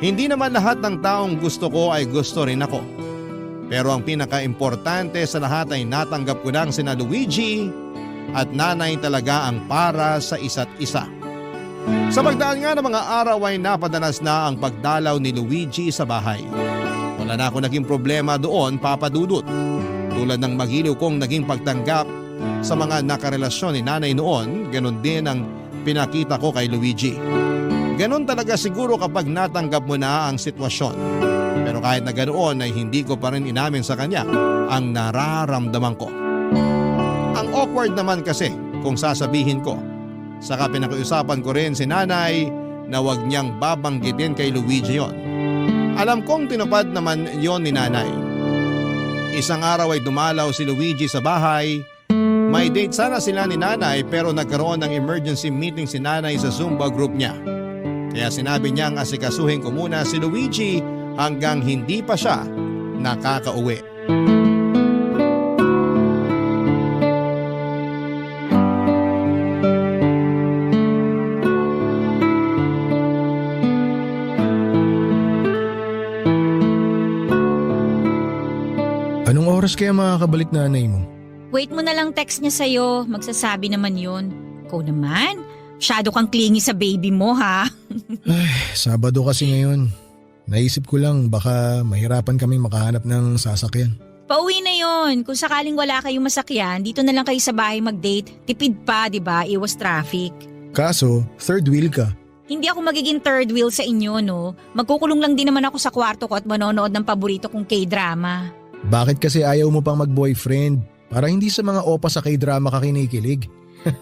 Hindi naman lahat ng taong gusto ko ay gusto rin ako. Pero ang pinaka-importante sa lahat ay natanggap ko nang sina Luigi at nanay talaga ang para sa isa't isa. Sa pagdaan nga ng mga araw ay napadanas na ang pagdalaw ni Luigi sa bahay. Wala na ako naging problema doon, Papa Dudut. Tulad ng magiliw kong naging pagtanggap sa mga nakarelasyon ni nanay noon, ganun din ang pinakita ko kay Luigi. Ganun talaga siguro kapag natanggap mo na ang sitwasyon. Pero kahit na ganoon ay hindi ko pa rin inamin sa kanya ang nararamdaman ko. Ang awkward naman kasi kung sasabihin ko. Saka pinakiusapan ko rin si nanay na wag niyang babanggitin kay Luigi yon. Alam kong tinupad naman yon ni nanay. Isang araw ay dumalaw si Luigi sa bahay. May date sana sila ni nanay pero nagkaroon ng emergency meeting si nanay sa Zumba group niya. Kaya sinabi niyang asikasuhin ko muna si Luigi hanggang hindi pa siya nakakauwi. Anong oras kaya makakabalik nanay mo? Wait mo na lang text niya sa'yo. Magsasabi naman yun. Ikaw naman, masyado kang clingy sa baby mo ha. Sabado kasi ngayon. Naisip ko lang baka mahirapan kaming makahanap ng sasakyan. Pauwi na yon. Kung sakaling wala kayong masakyan, dito na lang kayo sa bahay mag-date. Tipid pa, di ba? Iwas traffic. Kaso, third wheel ka. Hindi ako magiging third wheel sa inyo, no? Magkukulong lang din naman ako sa kwarto ko at manonood ng paborito kong K-drama. Bakit kasi ayaw mo pang mag-boyfriend? Para hindi sa mga opa sa K-drama ka kinikilig.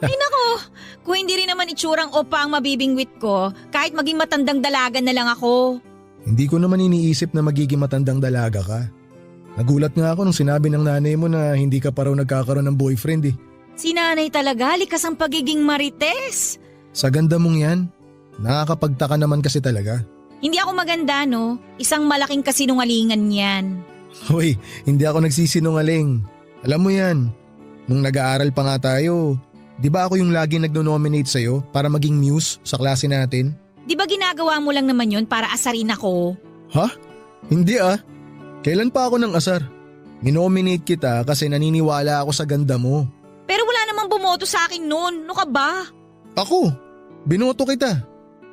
Ay nako, kung hindi rin naman itsurang opa ang mabibingwit ko, kahit maging matandang dalaga na lang ako. Hindi ko naman iniisip na magiging matandang dalaga ka. Nagulat nga ako nung sinabi ng nanay mo na hindi ka pa raw nagkakaroon ng boyfriend eh. Si nanay talaga, likas ang pagiging marites. Sa ganda mong yan, nakakapagtaka naman kasi talaga. Hindi ako maganda, no? Isang malaking kasinungalingan yan. Hoy, hindi ako nagsisinungaling. Alam mo yan, nung nag-aaral pa nga tayo, di ba ako yung lagi nagno-nominate sa'yo para maging muse sa klase natin? Di ba ginagawa mo lang naman yun para asarin ako? Ha? Hindi ah. Kailan pa ako ng asar? Minominate kita kasi naniniwala ako sa ganda mo. Pero wala namang bumoto sa akin noon. No ka ba? Ako? Binoto kita.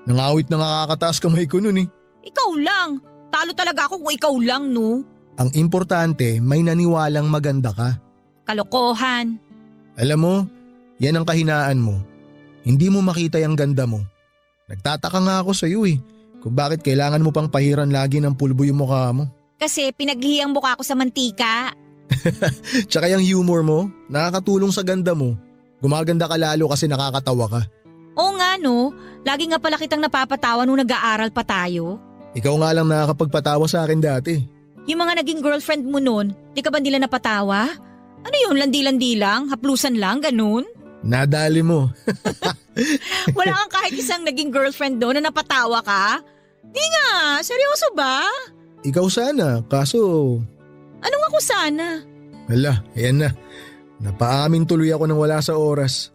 Nangawit na nakakataas kamay ko nun eh. Ikaw lang. Talo talaga ako kung ikaw lang, no? Ang importante, may naniwalang maganda ka. Kalokohan. Alam mo, yan ang kahinaan mo. Hindi mo makita yung ganda mo. Nagtataka nga ako sa iyo eh, kung bakit kailangan mo pang pahiran lagi ng pulbo yung mukha mo. Kasi pinaghihiyang mukha ko sa mantika. Tsaka yung humor mo, nakakatulong sa ganda mo. Gumaganda ka lalo kasi nakakatawa ka. Oo nga no, lagi nga pala kitang napapatawa nung nag-aaral pa tayo. Ikaw nga lang nakakapagpatawa sa akin dati. Yung mga naging girlfriend mo nun, di ka ba nila napatawa? Ano yun, landi-landi lang? Haplusan lang, ganun? Nadali mo. Wala kang kahit isang naging girlfriend doon na napatawa ka? Di nga, seryoso ba? Ikaw sana, kaso… Anong ako sana? Hala, ayan na. Napaamin tuloy ako nang wala sa oras.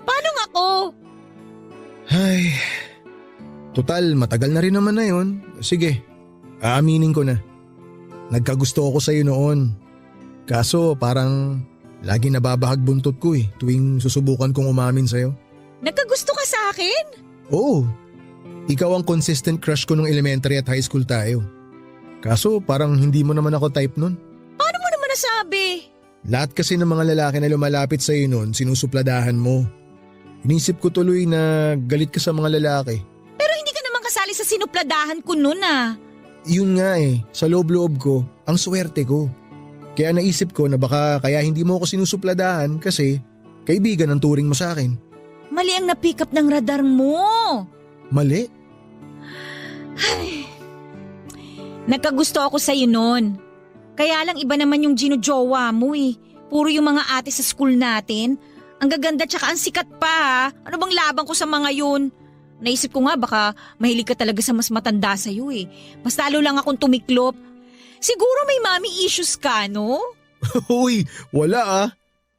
Paano nga ako? Ay, total matagal na rin naman na yun. Sige, aaminin ko na. Nagkagusto ako sa'yo noon. Kaso parang lagi nababahag buntot ko eh tuwing susubukan kong umamin sa'yo. Nagkagusto ka sa akin? Oo, ikaw ang consistent crush ko nung elementary at high school tayo. Kaso parang hindi mo naman ako type nun. Paano mo naman nasabi? Lahat kasi ng mga lalaki na lumalapit sa'yo noon sinusupladahan mo. Inisip ko tuloy na galit ka sa mga lalaki. Pero hindi ka naman kasali sa sinupladahan ko nun ah. Yun nga eh, sa loob-loob ko, ang swerte ko. Kaya naisip ko na baka kaya hindi mo ako sinusupladahan kasi kaibigan ang turing mo sa akin. Mali ang na-pick up ng radar mo. Mali? Nagkagusto ako sa'yo nun. Kaya lang iba naman yung ginujowa mo eh. Puro yung mga ate sa school natin. Ang gaganda tsaka ang sikat pa ha. Ano bang laban ko sa mga yun? Naisip ko nga baka mahilig ka talaga sa mas matanda sa'yo eh. Mas lalo lang akong tumiklop. Siguro may mommy issues ka, no? Uy, wala ah.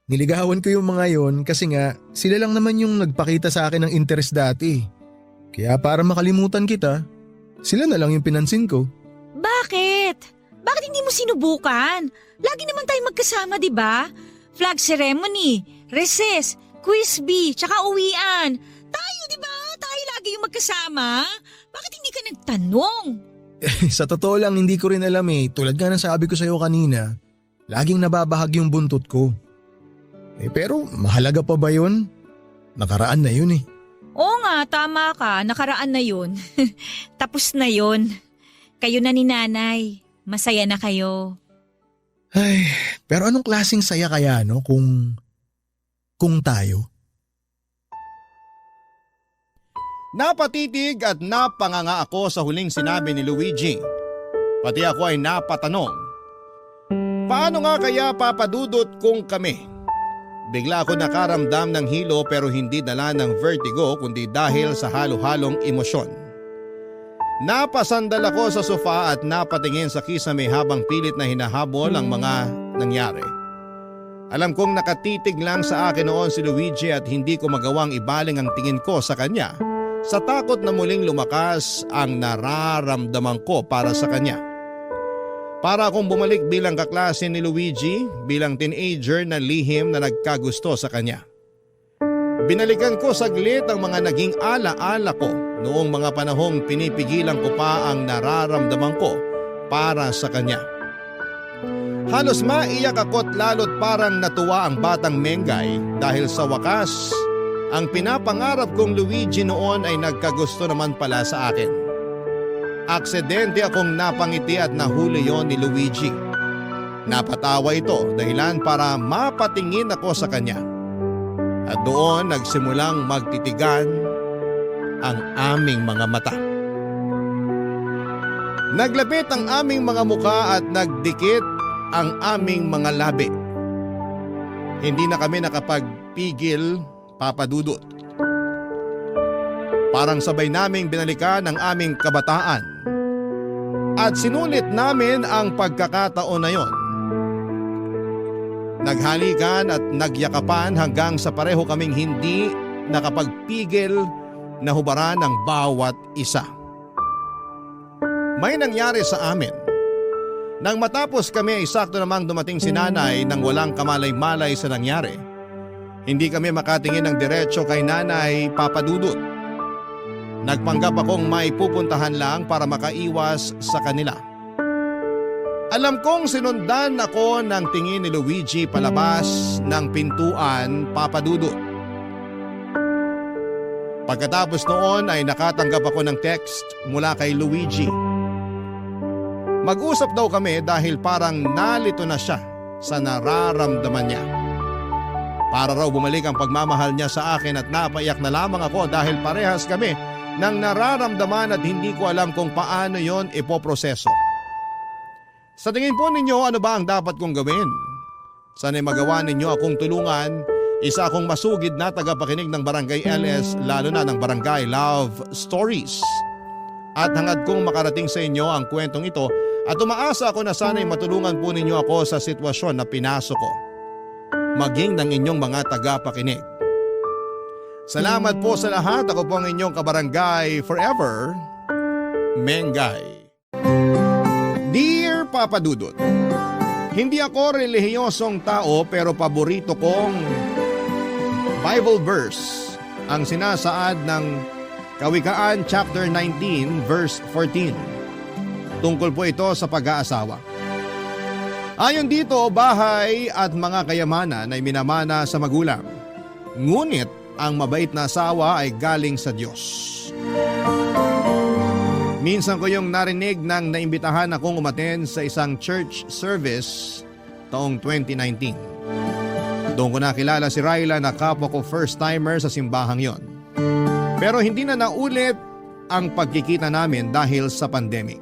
Niligawan ko yung mga yon kasi nga sila lang naman yung nagpakita sa akin ng interest dati. Kaya para makalimutan kita, sila na lang yung pinansin ko. Bakit? Bakit hindi mo sinubukan? Lagi naman tayo magkasama, di ba? Flag ceremony, recess, quiz bee, tsaka uwian. Tayo, di ba? Tayo lagi yung magkasama. Bakit hindi ka nagtanong? Sa totoo lang hindi ko rin alam eh. Tulad nga ng sabi ko sa'yo kanina, laging nababahag yung buntot ko. Pero mahalaga pa ba yun? Nakaraan na yun eh. Oo nga, tama ka. Nakaraan na yun. Tapos na yun. Kayo na ni nanay. Masaya na kayo. Ay, pero anong klaseng saya kaya no kung tayo? Napatitig at napanganga ako sa huling sinabi ni Luigi. Pati ako ay napatanong. Paano nga kaya papadudot kung kami? Bigla ako nakaramdam ng hilo pero hindi dala ng vertigo kundi dahil sa halo-halong emosyon. Napasandal ako sa sofa at napatingin sa kisame habang pilit na hinahabol ang mga nangyari. Alam kong nakatitig lang sa akin noon si Luigi at hindi ko magawang ibaling ang tingin ko sa kanya sa takot na muling lumakas ang nararamdaman ko para sa kanya. Para akong bumalik bilang kaklase ni Luigi, bilang teenager na lihim na nagkagusto sa kanya. Binalikan ko saglit ang mga naging ala-ala ko noong mga panahong pinipigilan ko pa ang nararamdaman ko para sa kanya. Halos maiyak ako't lalo't parang natuwa ang batang Mengay dahil sa wakas, ang pinapangarap kong Luigi noon ay nagkagusto naman pala sa akin. Aksidente akong napangiti at nahuli yon ni Luigi. Napatawa ito dahilan para mapatingin ako sa kanya. At doon nagsimulang magtitigan ang aming mga mata. Naglapit ang aming mga muka at nagdikit ang aming mga labi. Hindi na kami nakapagpigil, Papa Dudut. Parang sabay naming binalikan ang aming kabataan at sinulit namin ang pagkakataon na yon. Naghalikan at nagyakapan hanggang sa pareho kaming hindi nakapagpigil na hubaran ng bawat isa. May nangyari sa amin. Nang matapos kami ay sakto namang dumating si nanay nang walang kamalay-malay sa nangyari. Hindi kami makatingin ng diretsyo kay nanay, Papa Dudut. Nagpanggap akong may pupuntahan lang para makaiwas sa kanila. Alam kong sinundan ako ng tingin ni Luigi palabas ng pintuan, Papa Dudut. Pagkatapos noon ay nakatanggap ako ng text mula kay Luigi. Mag-usap daw kami dahil parang nalito na siya sa nararamdaman niya. Para raw bumalik ang pagmamahal niya sa akin at napaiyak na lamang ako dahil parehas kami ng nararamdaman at hindi ko alam kung paano yon ipoproseso. Sa tingin po ninyo, ano ba ang dapat kong gawin? Sana'y magawa ninyo akong tulungan, isa akong masugid na tagapakinig ng Barangay LS, lalo na ng Barangay Love Stories. At hangad kong makarating sa inyo ang kwentong ito at umaasa ako na sana'y matulungan po ninyo ako sa sitwasyon na pinasok ko. Maging ng inyong mga tagapakinig. Salamat po sa lahat. Ako po ang inyong kabarangay forever, Mengay. Dear Papa Dudut, hindi ako relihiyosong tao pero paborito kong Bible verse ang sinasaad ng Kawikaan chapter 19 verse 14. Tungkol po ito sa pag-aasawa. Ayon dito, bahay at mga kayamanan ay minamana sa magulang. Ngunit ang mabait na asawa ay galing sa Diyos. Minsan ko yung narinig nang naimbitahan akong umaten sa isang church service taong 2019. Doon ko nakilala si Ryla na kapwa ko first timer sa simbahang yon. Pero hindi na naulit ang pagkikita namin dahil sa pandemic.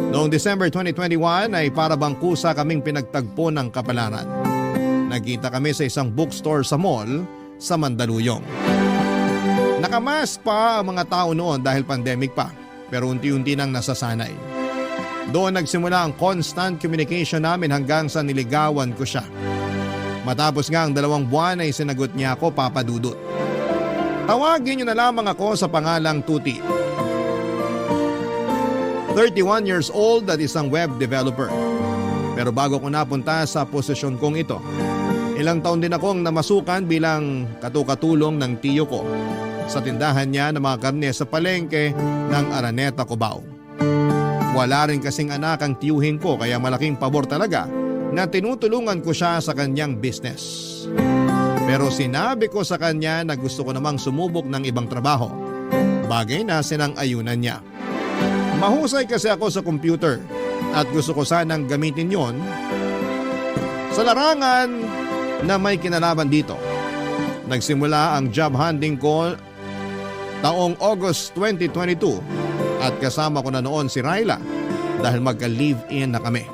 Noong December 2021 ay para bang kusa kaming pinagtagpo ng kapalaran. Nagkita kami sa isang bookstore sa mall sa Mandaluyong. Nakamask pa ang mga tao noon dahil pandemic pa, pero unti-unti nang nasasanay. Doon nagsimula ang constant communication namin hanggang sa niligawan ko siya. Matapos nga ang 2 buwan ay sinagot niya ako, Papa Dudut. Tawagin niyo na lamang ako sa pangalang Tuti. 31 years old at isang web developer. Pero bago ko napunta sa posisyon kong ito, ilang taon din akong namasukan bilang katukatulong ng tiyo ko sa tindahan niya ng mga karne sa palengke ng Araneta, Cubao. Wala rin kasing anak ang tiyuhin ko kaya malaking pabor talaga na tinutulungan ko siya sa kanyang business. Pero sinabi ko sa kanya na gusto ko namang sumubok ng ibang trabaho. Bagay na sinang-ayunan niya. Mahusay kasi ako sa computer at gusto ko sanang gamitin yon sa larangan na may kinalaman dito. Nagsimula ang job hunting ko taong August 2022 at kasama ko na noon si Ryla dahil magka-live-in na kami.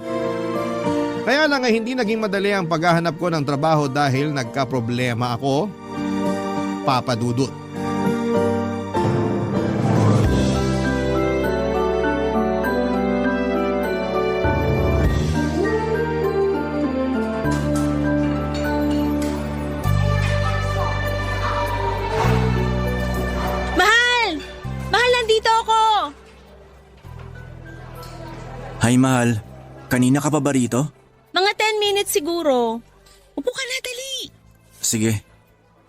Kaya lang ay hindi naging madali ang paghahanap ko ng trabaho dahil nagka-problema ako, Papa Dudut. Hi, mahal. Kanina ka pa ba rito? Mga 10 minutes siguro. Upo ka na, dali. Sige.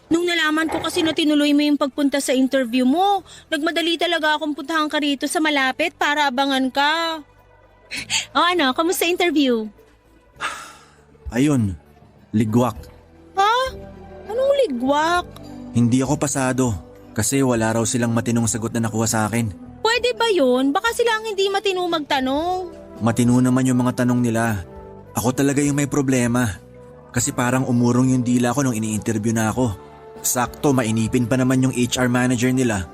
Nung nalaman ko kasi na tinuloy mo yung pagpunta sa interview mo, nagmadali talaga akong puntahan ka rito sa malapit para abangan ka. O ano, kamusta interview? Ayun, ligwak. Ha? Anong ligwak? Hindi ako pasado kasi wala raw silang matinong sagot na nakuha sa akin. Pwede ba yun? Baka sila ang hindi matino magtanong. Matino naman yung mga tanong nila. Ako talaga yung may problema. Kasi parang umurong yung dila ko nung ini-interview na ako. Sakto, mainipin pa naman yung HR manager nila.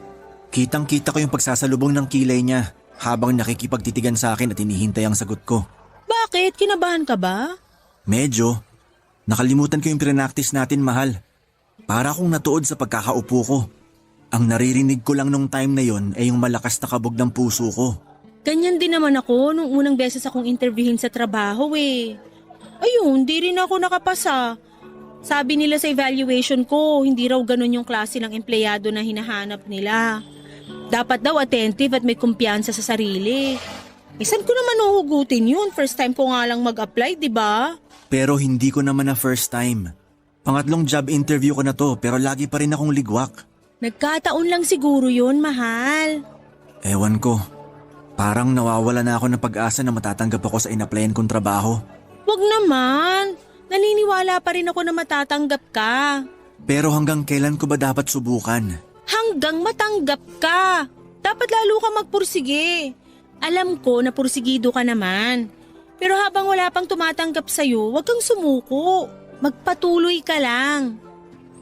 Kitang-kita ko yung pagsasalubong ng kilay niya habang nakikipagtitigan sa akin at hinihintay ang sagot ko. Bakit? Kinabahan ka ba? Medyo. Nakalimutan ko yung pinractice natin, mahal. Para akong natuod sa pagkakaupo ko. Ang naririnig ko lang nung time na yon ay yung malakas na kabog ng puso ko. Ganyan din naman ako nung unang beses akong interviewin sa trabaho eh. Ayun, di rin ako nakapasa. Sabi nila sa evaluation ko, hindi raw ganun yung klase ng empleyado na hinahanap nila. Dapat daw attentive at may kumpiyansa sa sarili. Saan ko naman uhugutin yun? First time ko nga lang mag-apply, di ba? Pero hindi ko naman na first time. Pangatlong job interview ko na to pero lagi pa rin akong ligwak. Nagkataon lang siguro yun, mahal. Ewan ko. Parang nawawala na ako ng pag-asa na matatanggap ako sa in-applyan kong trabaho. Wag naman. Naniniwala pa rin ako na matatanggap ka. Pero hanggang kailan ko ba dapat subukan? Hanggang matanggap ka. Dapat lalo ka magpursige. Alam ko na pursigido ka naman. Pero habang wala pang tumatanggap sa'yo, wag kang sumuko. Magpatuloy ka lang.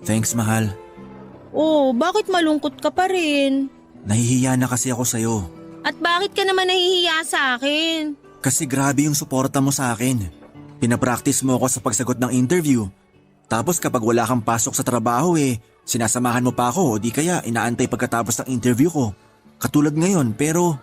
Thanks, mahal. Oh, bakit malungkot ka pa rin? Nahihiya na kasi ako sa'yo. At bakit ka naman nahihiya sa akin? Kasi grabe yung suporta mo sa akin. Pinapractice mo ako sa pagsagot ng interview. Tapos kapag wala kang pasok sa trabaho sinasamahan mo pa ako o di kaya inaantay pagkatapos ng interview ko. Katulad ngayon pero...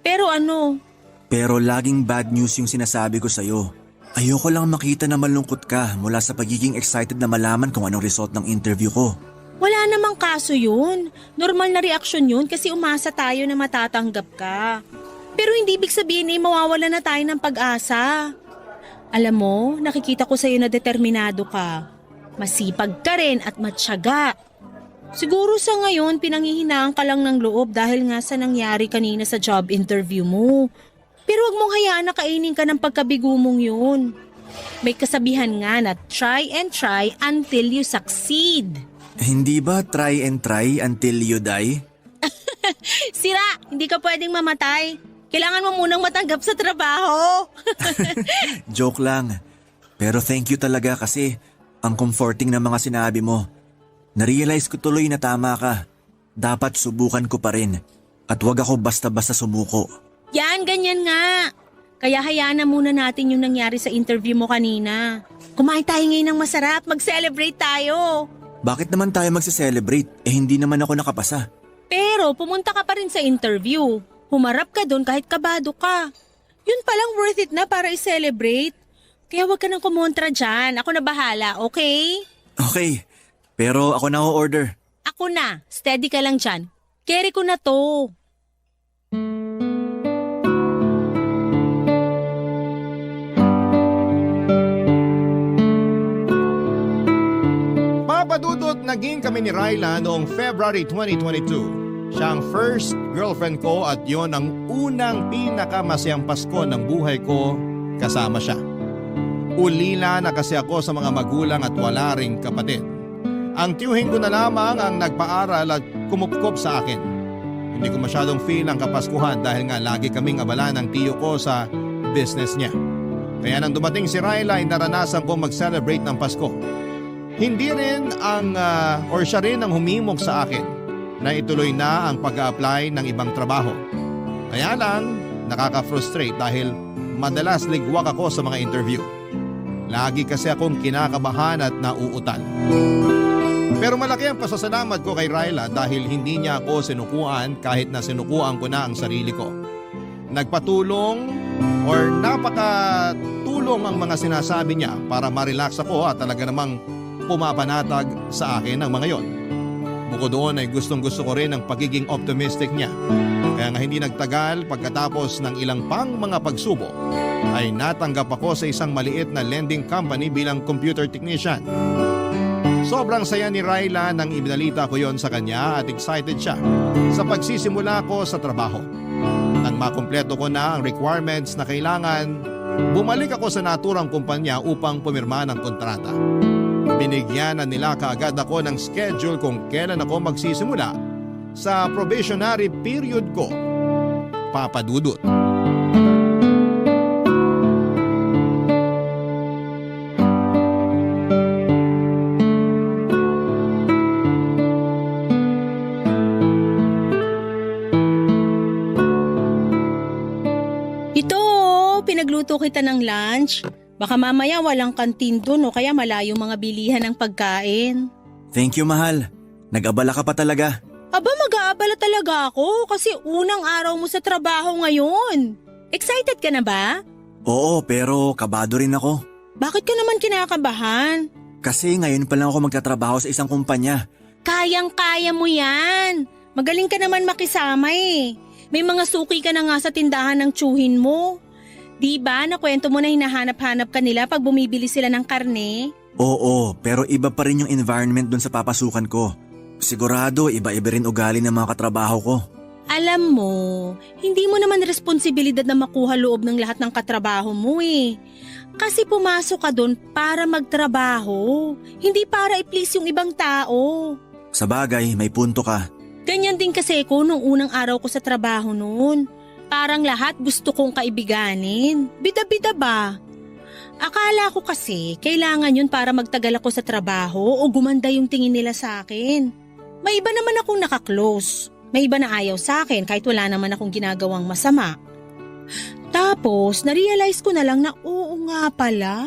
Pero ano? Pero laging bad news yung sinasabi ko sa'yo. Ayoko lang makita na malungkot ka mula sa pagiging excited na malaman kung anong result ng interview ko. Wala namang kaso yun. Normal na reaksyon yun kasi umasa tayo na matatanggap ka. Pero hindi ibig sabihin mawawala na tayo ng pag-asa. Alam mo, nakikita ko sa'yo na determinado ka. Masipag ka rin at matyaga. Siguro sa ngayon pinanghihinaan ka lang ng loob dahil nga sa nangyari kanina sa job interview mo. Pero wag mong hayaan na kainin ka ng pagkabigo mong yun. May kasabihan nga na try and try until you succeed. Hindi ba try and try until you die? Sira, hindi ka pwedeng mamatay. Kailangan mo munang matanggap sa trabaho. Joke lang. Pero thank you talaga kasi ang comforting na mga sinabi mo. Narealize ko tuloy na tama ka. Dapat subukan ko pa rin. At wag ako basta-basta sumuko. Yan, ganyan nga. Kaya hayaan na muna natin yung nangyari sa interview mo kanina. Kumain tayo ngayon ng masarap, mag-celebrate tayo. Bakit naman tayo magse-celebrate? Hindi naman ako nakapasa. Pero pumunta ka pa rin sa interview. Humarap ka doon kahit kabado ka. Yun palang worth it na para i-celebrate. Kaya wag ka nang kumontra dyan. Ako na bahala, okay? Okay, pero ako na order. Ako na. Steady ka lang dyan. Carry ko na to. Papadudot naging kami ni Ryla noong February 2022. Siya ang first girlfriend ko at yon ang unang pinakamasayang Pasko ng buhay ko kasama siya. Ulila na kasi ako sa mga magulang at wala ring kapatid. Ang tiyuhin ko na lamang ang nagpaaral at kumupkop sa akin. Hindi ko masyadong feel ang Kapaskuhan dahil nga lagi kaming abala ng tiyo ko sa business niya. Kaya nang dumating si Ryla ay naranasan ko mag-celebrate ng Pasko. Hindi rin siya rin ang humimok sa akin na ituloy na ang pag-a-apply ng ibang trabaho. Kaya lang, nakaka-frustrate dahil madalas ligwak ako sa mga interview. Lagi kasi akong kinakabahan at nauutal. Pero malaki ang pasasalamat ko kay Ryla dahil hindi niya ako sinukuan kahit na sinukuan ko na ang sarili ko. Nagpatulong or napakatulong ang mga sinasabi niya para ma-relax ako at talaga namang pumapanatag sa akin ang mga yon. Bukod doon ay gustong-gusto ko rin ang pagiging optimistic niya. Kaya nga hindi nagtagal pagkatapos ng ilang pang mga pagsubok ay natanggap ako sa isang maliit na lending company bilang computer technician. Sobrang saya ni Ryla nang ibinalita ko yon sa kanya at excited siya sa pagsisimula ko sa trabaho. Nang makumpleto ko na ang requirements na kailangan, bumalik ako sa naturang kumpanya upang pumirma ng kontrata. Binigyan na nila kaagad ako ng schedule kung kailan ako magsisimula sa probationary period ko. Papadudot. Ito, pinagluto kita ng lunch. Baka mamaya walang kantin doon o kaya malayo mga bilihan ng pagkain. Thank you, mahal. Nag-abala ka pa talaga. Aba, mag-aabala talaga ako kasi unang araw mo sa trabaho ngayon. Excited ka na ba? Oo, pero kabado rin ako. Bakit ka naman kinakabahan? Kasi ngayon pa lang ako magtatrabaho sa isang kumpanya. Kayang-kaya mo yan. Magaling ka naman makisama eh. May mga suki ka na nga sa tindahan ng tsuhin mo. Diba, nakwento mo na hinahanap-hanap ka nila pag bumibili sila ng karne? Oo, pero iba pa rin yung environment dun sa papasukan ko. Sigurado, iba-iba rin ugali ng mga katrabaho ko. Alam mo, hindi mo naman responsibilidad na makuha loob ng lahat ng katrabaho mo eh. Kasi pumasok ka dun para magtrabaho, hindi para i-please yung ibang tao. Sa bagay, may punto ka. Ganyan din kasi ko nung unang araw ko sa trabaho noon. Parang lahat gusto kong kaibiganin. Bida-bida ba? Akala ko kasi kailangan yun para magtagal ako sa trabaho o gumanda yung tingin nila sa akin. May iba naman akong nakaklose. May iba na ayaw sa akin kahit wala naman akong ginagawang masama. Tapos, narealize ko na lang na oo nga pala.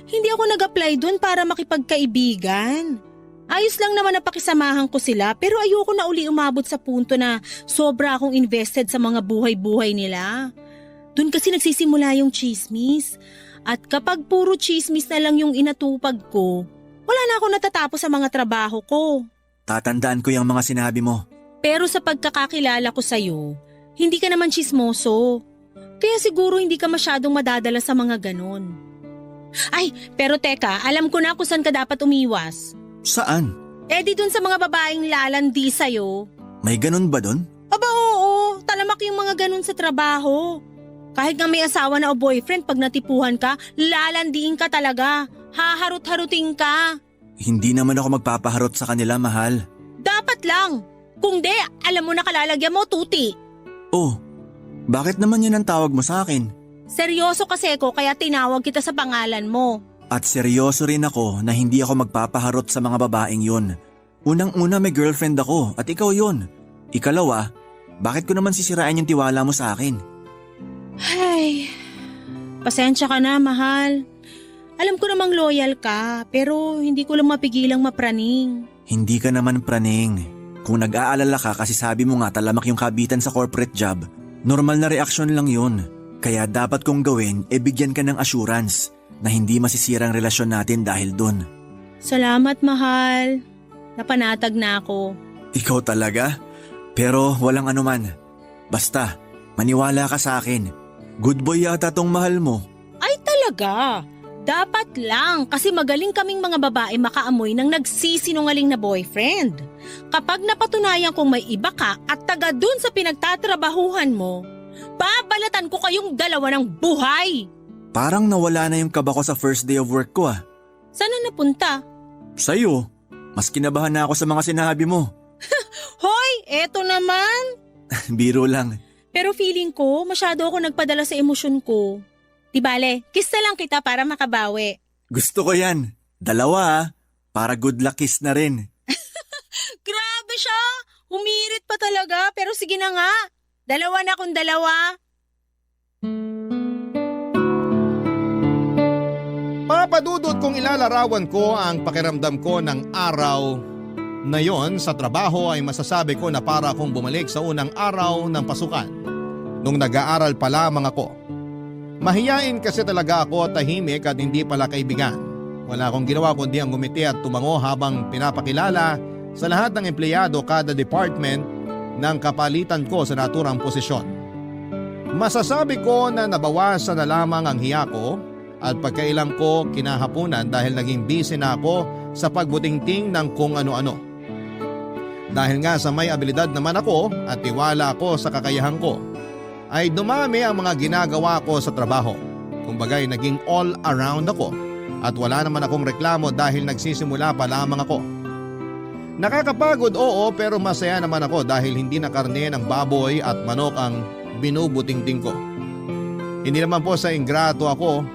Hindi ako nag-apply dun para makipagkaibigan. Ayos lang naman na pakisamahan ko sila pero ayoko na uli umabot sa punto na sobra akong invested sa mga buhay-buhay nila. Doon kasi nagsisimula yung chismis. At kapag puro chismis na lang yung inatupag ko, wala na ako natatapos sa mga trabaho ko. Tatandaan ko yung mga sinabi mo. Pero sa pagkakakilala ko sa'yo, hindi ka naman chismoso. Kaya siguro hindi ka masyadong madadala sa mga ganon. Ay, pero teka, alam ko na kung saan ka dapat umiwas. Saan? Eh di dun sa mga babaeng lalandi sa'yo. May ganun ba dun? Aba oo, talamak yung mga ganun sa trabaho. Kahit nga may asawa na o boyfriend, pag natipuhan ka, lalandiin ka talaga. Haharot-harutin ka. Hindi naman ako magpapaharot sa kanila, mahal. Dapat lang. Kung di, alam mo na kalalagyan mo, tuti. Oh, bakit naman yun ang tawag mo sa akin? Seryoso kasi ko kaya tinawag kita sa pangalan mo. At seryoso rin ako na hindi ako magpapaharot sa mga babaeng yun. Unang-una may girlfriend ako at ikaw yun. Ikalawa, bakit ko naman sisirain yung tiwala mo sa akin? Ay, pasensya ka na, mahal. Alam ko namang loyal ka, pero hindi ko lang mapigilang mapraning. Hindi ka naman praning. Kung nag-aalala ka kasi sabi mo nga talamak yung kabitan sa corporate job, normal na reaksyon lang yun. Kaya dapat kong gawin bigyan ka ng assurance na hindi masisira ang relasyon natin dahil dun. Salamat, mahal. Napanatag na ako. Ikaw talaga? Pero walang anuman. Basta, maniwala ka sa akin. Good boy yata tong mahal mo. Ay talaga? Dapat lang kasi magaling kaming mga babae makaamoy ng nagsisinungaling na boyfriend. Kapag napatunayan kong may iba ka at taga dun sa pinagtatrabahuhan mo, babalatan ko kayong dalawa ng buhay. Parang nawala na yung kaba ko sa first day of work ko ah. Saan na napunta? Sa'yo, mas kinabahan na ako sa mga sinabi mo. Hoy, eto naman. Biro lang. Pero feeling ko masyado ako nagpadala sa emosyon ko. Di bale, kiss na lang kita para makabawi. Gusto ko yan. Dalawa ah. Para good luck kiss na rin. Grabe siya! Humirit pa talaga, pero sige na nga. Dalawa na kung dalawa. Papadudot kung ilalarawan ko ang pakiramdam ko ng araw na yon sa trabaho ay masasabi ko na para akong bumalik sa unang araw ng pasukan nung nag-aaral pa lamang ako. Mahiyain kasi talaga ako, tahimik at hindi pala kaibigan. Wala akong ginawa kundi ang ngumiti at tumango habang pinapakilala sa lahat ng empleyado kada department ng kapalitan ko sa naturang posisyon. Masasabi ko na nabawasan na lamang ang hiya ko at pagkailang ko kinahapunan dahil naging busy na ako sa pagbutingting ng kung ano-ano. Dahil nga sa may abilidad naman ako at tiwala ako sa kakayahan ko, ay dumami ang mga ginagawa ko sa trabaho. Kumbaga'y naging all around ako at wala naman akong reklamo dahil nagsisimula pa lamang ako. Nakakapagod oo, pero masaya naman ako dahil hindi na karne ng baboy at manok ang binubutingting ko. Hindi naman po sa ingrato ako,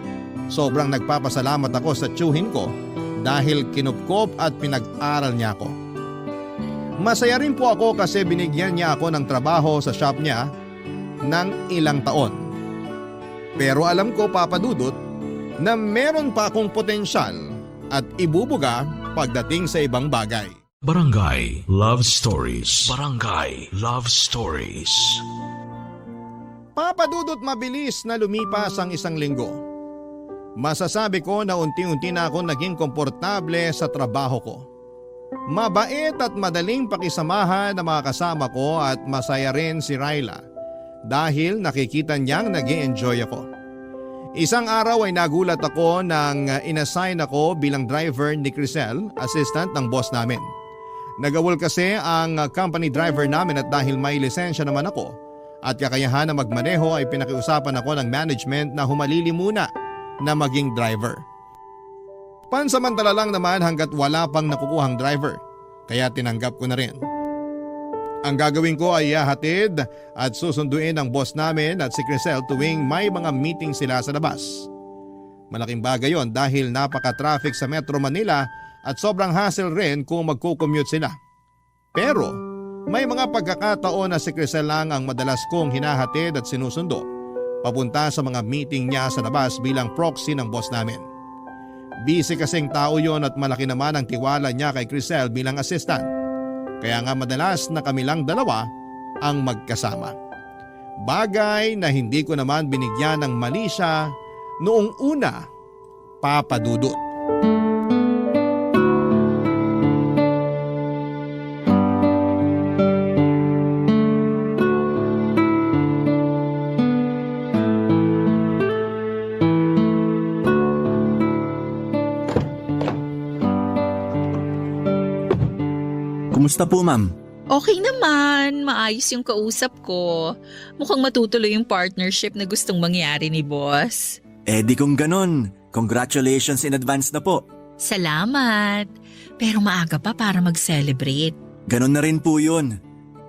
sobrang nagpapasalamat ako sa tiyuhin ko dahil kinupkop at pinag-aral niya ako. Masaya rin po ako kasi binigyan niya ako ng trabaho sa shop niya ng ilang taon. Pero alam ko, Papa Dudut, na meron pa akong potensyal at ibubuga pagdating sa ibang bagay. Barangay Love Stories. Barangay Love Stories. Papa Dudut, mabilis na lumipas ang isang linggo. Masasabi ko na unti-unti na ako naging komportable sa trabaho ko. Mabait at madaling pakisamahan ng mga kasama ko at masaya rin si Ryla dahil nakikita niyang nag-i-enjoy ako. Isang araw ay nagulat ako nang inassign ako bilang driver ni Crisel, assistant ng boss namin. Nagawol kasi ang company driver namin at dahil may lisensya naman ako at kakayahan na magmaneho ay pinakiusapan ako ng management na humalili muna na maging driver. Pansamantala lang naman hanggat wala pang nakukuhang driver, kaya tinanggap ko na rin. Ang gagawin ko ay ihahatid at susunduin ang boss namin at si Crisel tuwing may mga meeting sila sa labas. Malaking bagay yon dahil napaka-traffic sa Metro Manila at sobrang hassle rin kung magko-commute sila. Pero may mga pagkakataon na si Crisel lang ang madalas kong hinahatid at sinusundo papunta sa mga meeting niya sa labas bilang proxy ng boss namin. Busy kasing tao yon at malaki naman ang tiwala niya kay Crisel bilang assistant. Kaya nga madalas na kami lang dalawa ang magkasama. Bagay na hindi ko naman binigyan ng mali siya noong una, Papa Dudut. Kumusta po, ma'am? Okay naman, maayos yung kausap ko. Mukhang matutuloy yung partnership na gustong mangyari ni boss. Di kung ganon, congratulations in advance na po. Salamat. Pero maaga pa para mag-celebrate. Ganon na rin po yun.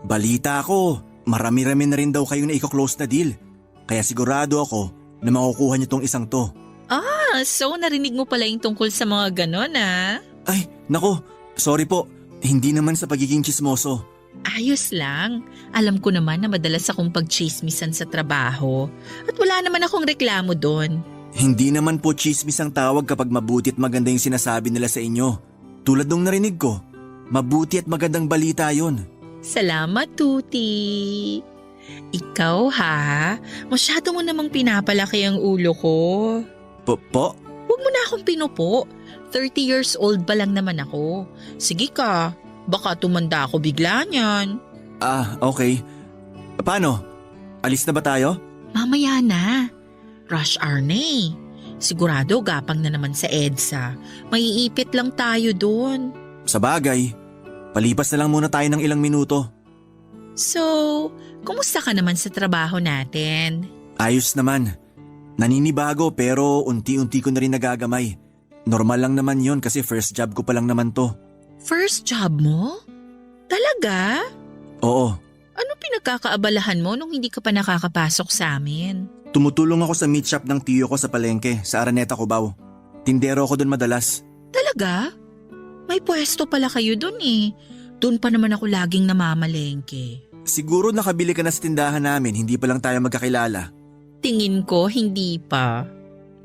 Balita ko, marami-rami na rin daw kayo na i-close na deal. Kaya sigurado ako na makukuha niyo tong isang to. So narinig mo pala yung tungkol sa mga ganon Ay, nako, sorry po. Hindi naman sa pagiging chismoso. Ayos lang. Alam ko naman na madalas akong pagchismisan sa trabaho. At wala naman akong reklamo doon. Hindi naman po chismis ang tawag kapag mabuti at maganda yung sinasabi nila sa inyo. Tulad nung narinig ko, Mabuti at magandang balita yon. Salamat, Tuti. Ikaw ha, masyado mo namang pinapalaki ang ulo ko. Po? Huwag mo na akong pinupo. 30 years old pa lang naman ako. Sige ka, baka tumanda ako bigla niyan. Okay. Paano? Alis na ba tayo? Mamaya na. Rush hour na eh. Sigurado gapang na naman sa EDSA. Maiipit lang tayo doon. Sa bagay, palipas na lang muna tayo ng ilang minuto. So, kumusta ka naman sa trabaho natin? Ayos naman. Naninibago pero unti-unti ko na rin nagagamay. Normal lang naman yon kasi first job ko pa lang naman to. First job mo? Talaga? Oo, Ano pinagkakaabalahan mo nung hindi ka pa nakakapasok sa amin? tumutulong ako sa meat shop ng tiyo ko sa palengke sa Araneta, Cubao. Tindero ako doon madalas. Talaga? May pwesto pala kayo dun eh. Doon pa naman ako laging namamalengke. Siguro nakabili ka na sa tindahan namin, hindi pa lang tayo magkakilala. Tingin ko hindi pa.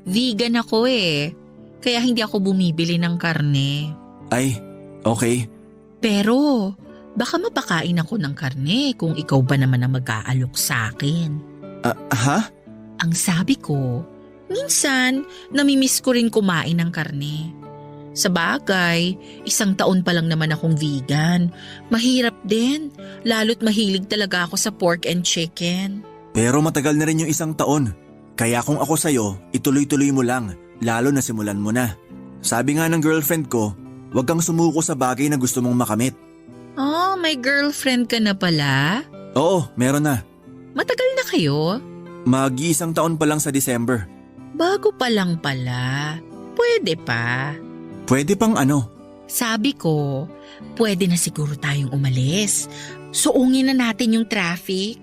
Vegan ako eh. Kaya hindi ako bumibili ng karne. Ay, okay. Pero baka mapakain ako ng karne kung ikaw ba naman ang mag-aalok sa akin. Ha? Ang sabi ko, minsan namimiss ko rin kumain ng karne. Sa bagay, 1 taon pa lang naman akong vegan. Mahirap din, lalo't mahilig talaga ako sa pork and chicken. Pero matagal na rin yung 1 taon. Kaya kung ako sa'yo, ituloy-tuloy mo lang, lalo na simulan mo na. Sabi nga ng girlfriend ko, huwag kang sumuko sa bagay na gusto mong makamit. Oh, may girlfriend ka na pala? Oo, meron na. Matagal na kayo? Mag-1 taon pa lang sa December. Bago pa lang pala. Pwede pa. Pwede pang ano? Sabi ko, pwede na siguro tayong umalis. Suungin na natin yung traffic.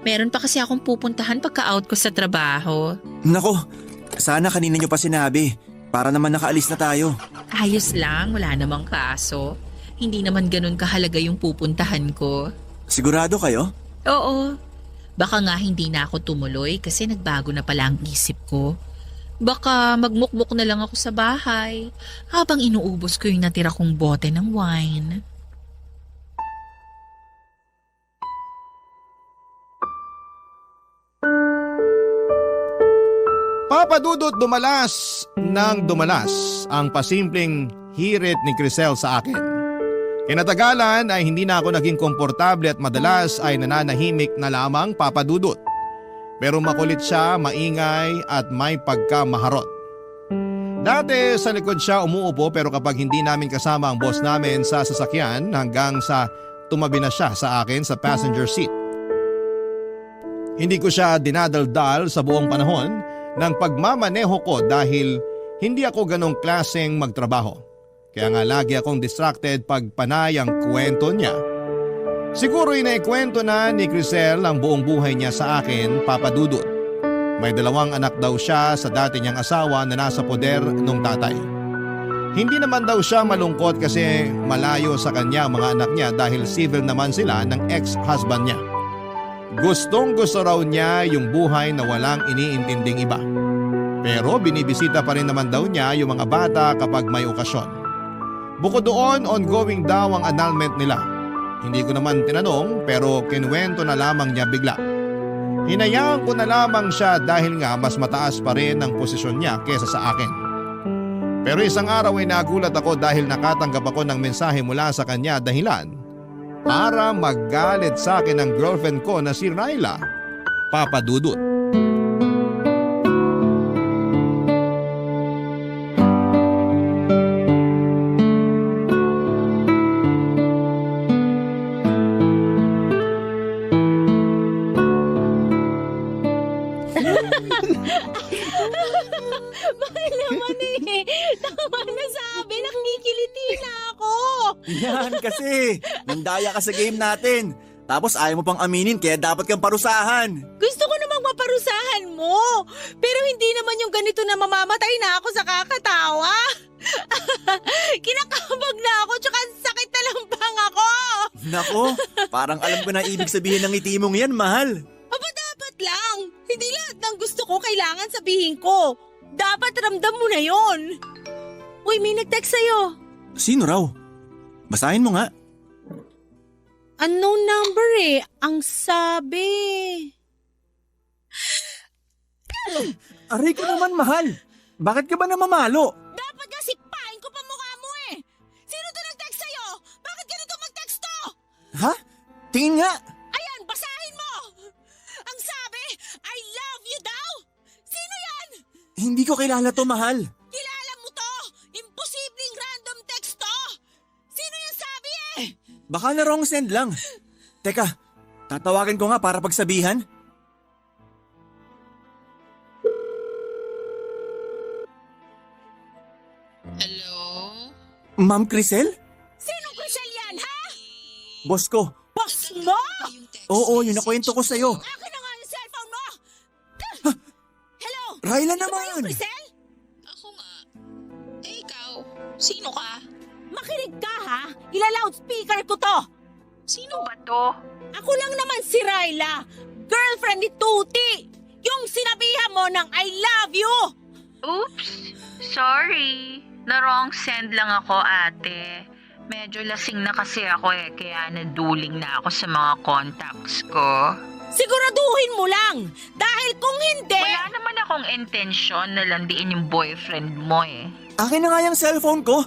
Meron pa kasi akong pupuntahan pagka-out ko sa trabaho. Nako, sana kanina nyo pa sinabi. Para naman nakaalis na tayo. Ayos lang, wala namang kaso. Hindi naman ganun kahalaga yung pupuntahan ko. Sigurado kayo? Oo. Baka nga hindi na ako tumuloy kasi nagbago na pala ang isip ko. Baka magmukmuk na lang ako sa bahay habang inuubos ko yung natira kong bote ng wine. Papadudot dumalas ng dumalas ang pasimpleng hirit ni Crisel sa akin. Kinatagalan ay hindi na ako naging komportable at madalas ay nananahimik na lamang papadudot. Pero makulit siya, maingay at may pagkamaharot. Dati sa likod siya umuupo pero kapag hindi namin kasama ang boss namin sa sasakyan hanggang sa tumabi na siya sa akin sa passenger seat. Hindi ko siya dinadaldal sa buong panahon ng pagmamaneho ko dahil hindi ako ganong klaseng magtrabaho. Kaya nga lagi akong distracted pag panay ang kwento niya. Siguro inaikwento na ni Crisel ang buong buhay niya sa akin, papadudot. May 2 anak daw siya sa dati niyang asawa na nasa poder nung tatay. Hindi naman daw siya malungkot kasi malayo sa kanya ang mga anak niya dahil civil naman sila ng ex-husband niya. Gustong gusto raw niya yung buhay na walang iniintinding iba. Pero binibisita pa rin naman daw niya yung mga bata kapag may okasyon. Bukod doon, ongoing daw ang annulment nila. Hindi ko naman tinanong pero kinuwento na lamang niya bigla. Hinayaan ko na lamang siya dahil nga mas mataas pa rin ang posisyon niya kesa sa akin. Pero isang araw ay nagulat ako dahil nakatanggap ako ng mensahe mula sa kanya dahilan para maggalit sa akin ng girlfriend ko na si Ryla, papadudot. Bakit naman eh? Tama na sabi, nakikiliti na ako. Yan kasi, nandaya ka sa game natin. Tapos ayaw mo pang aminin kaya dapat kang parusahan. Gusto ko namang maparusahan mo. Pero hindi naman yung ganito na mamamatay na ako sa kakatawa. Kinakabag na ako tsaka sakit na lang bang ako. Nako, parang alam ko na ibig sabihin ng ngiti mong yan, mahal. Aba dapat lang. Hindi lahat ng gusto ko kailangan sabihin ko. Dapat ramdam mo na yon. Uy, may nag-text sa'yo. Sino raw? Basahin mo nga. Unknown number eh. Ang sabi. Aray ko naman, mahal. Bakit ka ba namamalo? Dapat nga sipain ko pa mukha mo eh. Sino to nag-text sa'yo? Bakit ganito mag-texto? Ha? Tingin nga. Ayan, basahin mo. Ang sabi, I love you daw. Sino yan? Hindi ko kilala to, mahal. Kilala mo to. Imposibleng random text to. Sino yung sabi eh? Baka na wrong send lang. Teka, tatawagan ko nga para pagsabihan. Hello? Ma'am Crisel? Sinong Crisel yan, ha? Boss ko. Boss mo? Oo, yun nakwento ko sa'yo. Akin na nga yung cellphone mo. Hello? Raila Ito ba yung naman. Crisel? Ako nga. Eh, ikaw? Sino ka? Makinig ka ha. Ila-loudspeaker ko to. Sino ba to? Ako lang naman si Raila. Girlfriend ni Tuti. Yung sinabihan mo ng I love you. Oops! Sorry. Na-wrong send lang ako, ate. Medyo lasing na kasi ako kaya naduling na ako sa mga contacts ko. Siguraduhin mo lang. Dahil kung hindi... Wala naman akong intensyon na landiin yung boyfriend mo Akin na nga yung cellphone ko.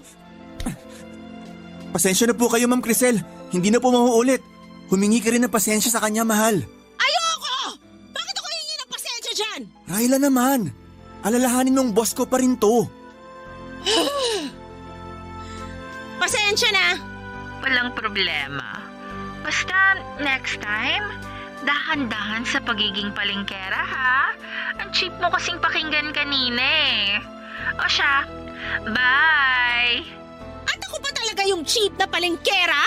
Pasensya na po kayo, Ma'am Crisel. Hindi na po mauulit. Humingi ka rin ng pasensya sa kanya, mahal. Ayoko! Bakit ako hingi ng pasensya dyan? Raila naman. Alalahanin ng boss ko pa rin to. Pasensya na. Walang problema. Basta next time, dahan-dahan sa pagiging palengkera ha. Ang cheap mo kasing pakinggan kanina O siya, bye! At ako pa talaga yung cheap na palengkera?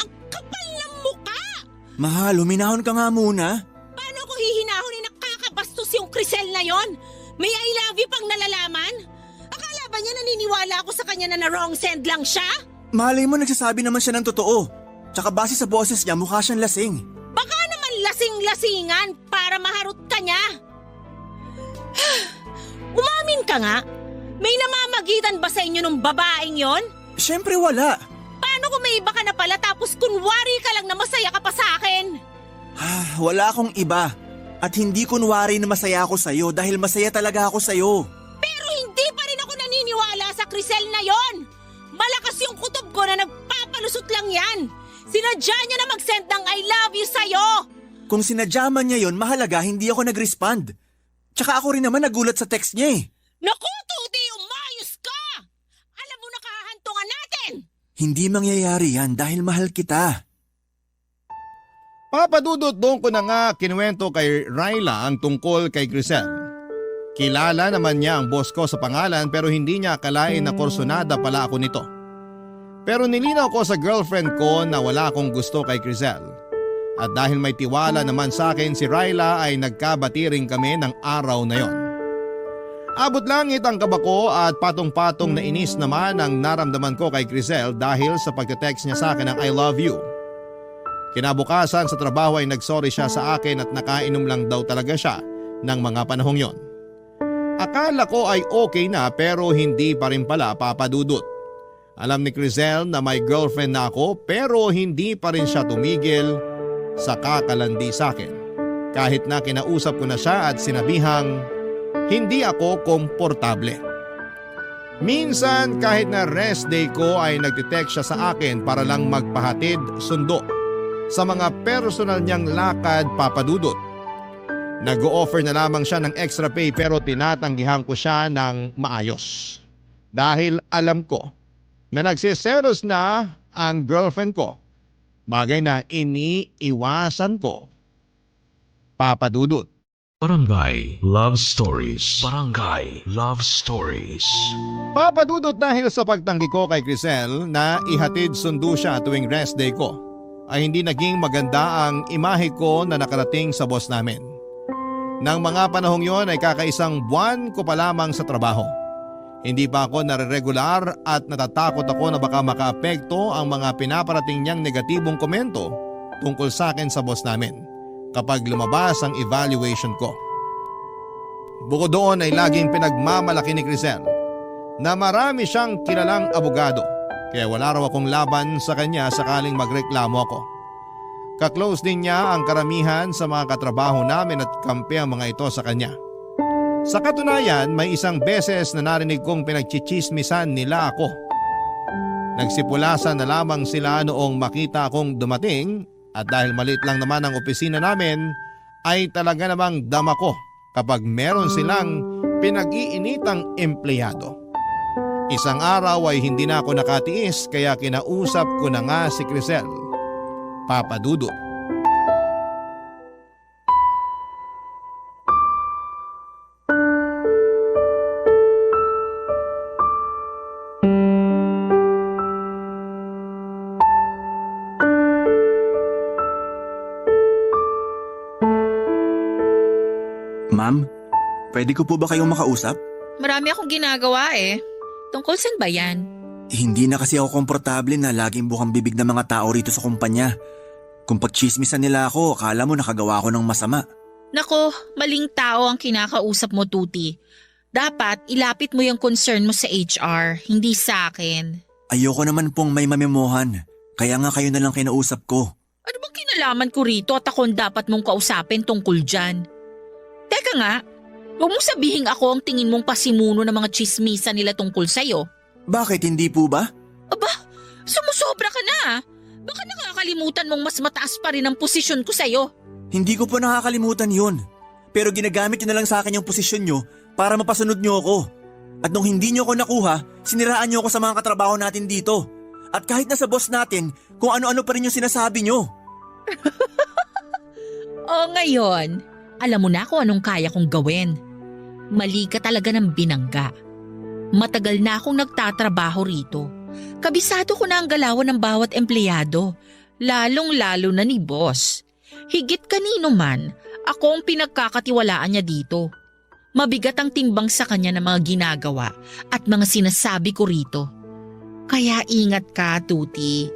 Ang kapal ng mukha! Mahal, huminahon ka nga muna. Paano ko hihinahonin na kakabastos yung Crisel na yon? May I love you pang nalalaman? Akala ba niya naniniwala ako sa kanya na wrong send lang siya? Malay mo nagsasabi naman siya ng totoo. Tsaka base sa boses niya, mukha siyang lasing. Baka naman lasing-lasingan para maharot ka niya. Umamin ka nga. May namamagitan ba sa inyo nung babaeng yon? Siyempre wala. Paano kung may iba ka na pala tapos kunwari ka lang na masaya ka pa sa akin? Wala akong iba. At hindi kunwari na masaya ako sa'yo dahil masaya talaga ako sa'yo. Pero hindi pa rin ako naniniwala sa Crisel na yon. Malakas yung kutob ko na nagpapalusot lang yan. Sinadya niya na mag-send ng I love you sa'yo. Kung sinadya man niya yon, mahalaga hindi ako nag-respond. Tsaka ako rin naman nagulat sa text niya Naku, Tuti, umayos ka! Alam mo na kahahantungan natin! Hindi mangyayari yan dahil mahal kita. Papadudot doon ko na nga kinuwento kay Raila ang tungkol kay Crisel. Kilala naman niya ang boss ko sa pangalan pero hindi niya akalain na korsonada pala ako nito. Pero nilinaw ko sa girlfriend ko na wala akong gusto kay Crisel. At dahil may tiwala naman sa akin si Raila ay nagkabati rin kami ng araw na yon. Abot langit ang kaba ko at patong-patong na inis naman ang naramdaman ko kay Crisel dahil sa pagte-text niya sa akin ng I love you. Kinabukasan sa trabaho ay nagsorry siya sa akin at nakainom lang daw talaga siya ng mga panahong yon. Akala ko ay okay na pero hindi pa rin pala, papadudot. Alam ni Crisel na may girlfriend na ako pero hindi pa rin siya tumigil sa kakalandi sa akin. Kahit na kinausap ko na siya at sinabihang hindi ako komportable. Minsan kahit na rest day ko ay nagtitext siya sa akin para lang magpahatid sundo sa mga personal niyang lakad, papadudot. Nag-o-offer na lamang siya ng extra pay pero tinatanggihan ko siya ng maayos. Dahil alam ko na nagsiselos na ang girlfriend ko. Bagay na iniiwasan ko. Papadudot. Barangay Love Stories. Barangay Love Stories. Papadudot dahil sa pagtanggi ko kay Crisel na ihatid sundo siya tuwing rest day ko, ay hindi naging maganda ang imahe ko na nakarating sa boss namin. Nang mga panahong yon ay kakaisang buwan ko pa lamang sa trabaho. Hindi pa ako nare-regular at natatakot ako na baka makaapekto ang mga pinaparating niyang negatibong komento tungkol sa akin sa boss namin kapag lumabas ang evaluation ko. Bukod doon ay laging pinagmamalaki ni Crisel na marami siyang kilalang abogado Kaya wala raw akong laban sa kanya sakaling magreklamo ako. Kaklose din niya ang karamihan sa mga katrabaho namin at kampi ang mga ito sa kanya. Sa katunayan, may isang beses na narinig kong pinagchichismisan nila ako. Nagsipulasan na lamang sila noong makita akong dumating at dahil maliit lang naman ang opisina namin ay talaga namang dama ko kapag meron silang pinag-iinitang empleyado. Isang araw ay hindi na ako nakatiis kaya kinausap ko na nga si Crisel, Papa Dudut. Ma'am, pwede ko po ba kayong makausap? Marami akong ginagawa eh. Tungkol saan ba yan? Hindi na kasi ako komportable na laging bukang bibig ng mga tao rito sa kumpanya. Kung pagchismisan nila ako, akala mo nakagawa ako ng masama. Nako, maling tao ang kinakausap mo, Tuti. Dapat ilapit mo yung concern mo sa HR, hindi sa akin. Ayoko naman pong may mamemohan. Kaya nga kayo na lang kinausap ko. Ano bang kinalaman ko rito at ako ang dapat mong kausapin tungkol dyan? Teka nga, huwag mong sabihin ako ang tingin mong pasimuno ng mga chismisa nila tungkol sa'yo. Bakit hindi po ba? Aba, sumusobra ka na. Baka nakakalimutan mong mas mataas pa rin ang posisyon ko sa'yo. Hindi ko po nakakalimutan yun. Pero ginagamit nyo na lang sa akin yung posisyon nyo para mapasunod nyo ako. At nung hindi nyo ako nakuha, siniraan nyo ako sa mga katrabaho natin dito. At kahit na sa boss natin, kung ano-ano pa rin yung sinasabi nyo. O ngayon, alam mo na kung anong kaya kong gawin. Mali ka talaga ng binangga. Matagal na akong nagtatrabaho rito. Kabisado ko na ang galawan ng bawat empleyado, lalong-lalo na ni boss. Higit kanino man, ako ang pinagkakatiwalaan niya dito. Mabigat ang timbang sa kanya ng mga ginagawa at mga sinasabi ko rito. Kaya ingat ka, Tuti.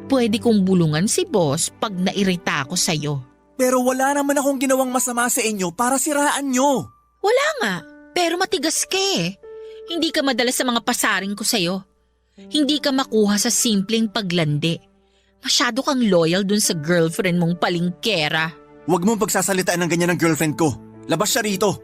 Pwede kong bulungan si boss pag nairita ako sa'yo. Pero wala naman akong ginawang masama sa inyo para siraan nyo. Wala nga, pero matigas ka eh. Hindi ka madala sa mga pasaring ko sa'yo. Hindi ka makuha sa simpleng paglandi. Masyado kang loyal dun sa girlfriend mong palingkera. Huwag mong pagsasalitaan ng ganyan ng girlfriend ko. Labas siya rito.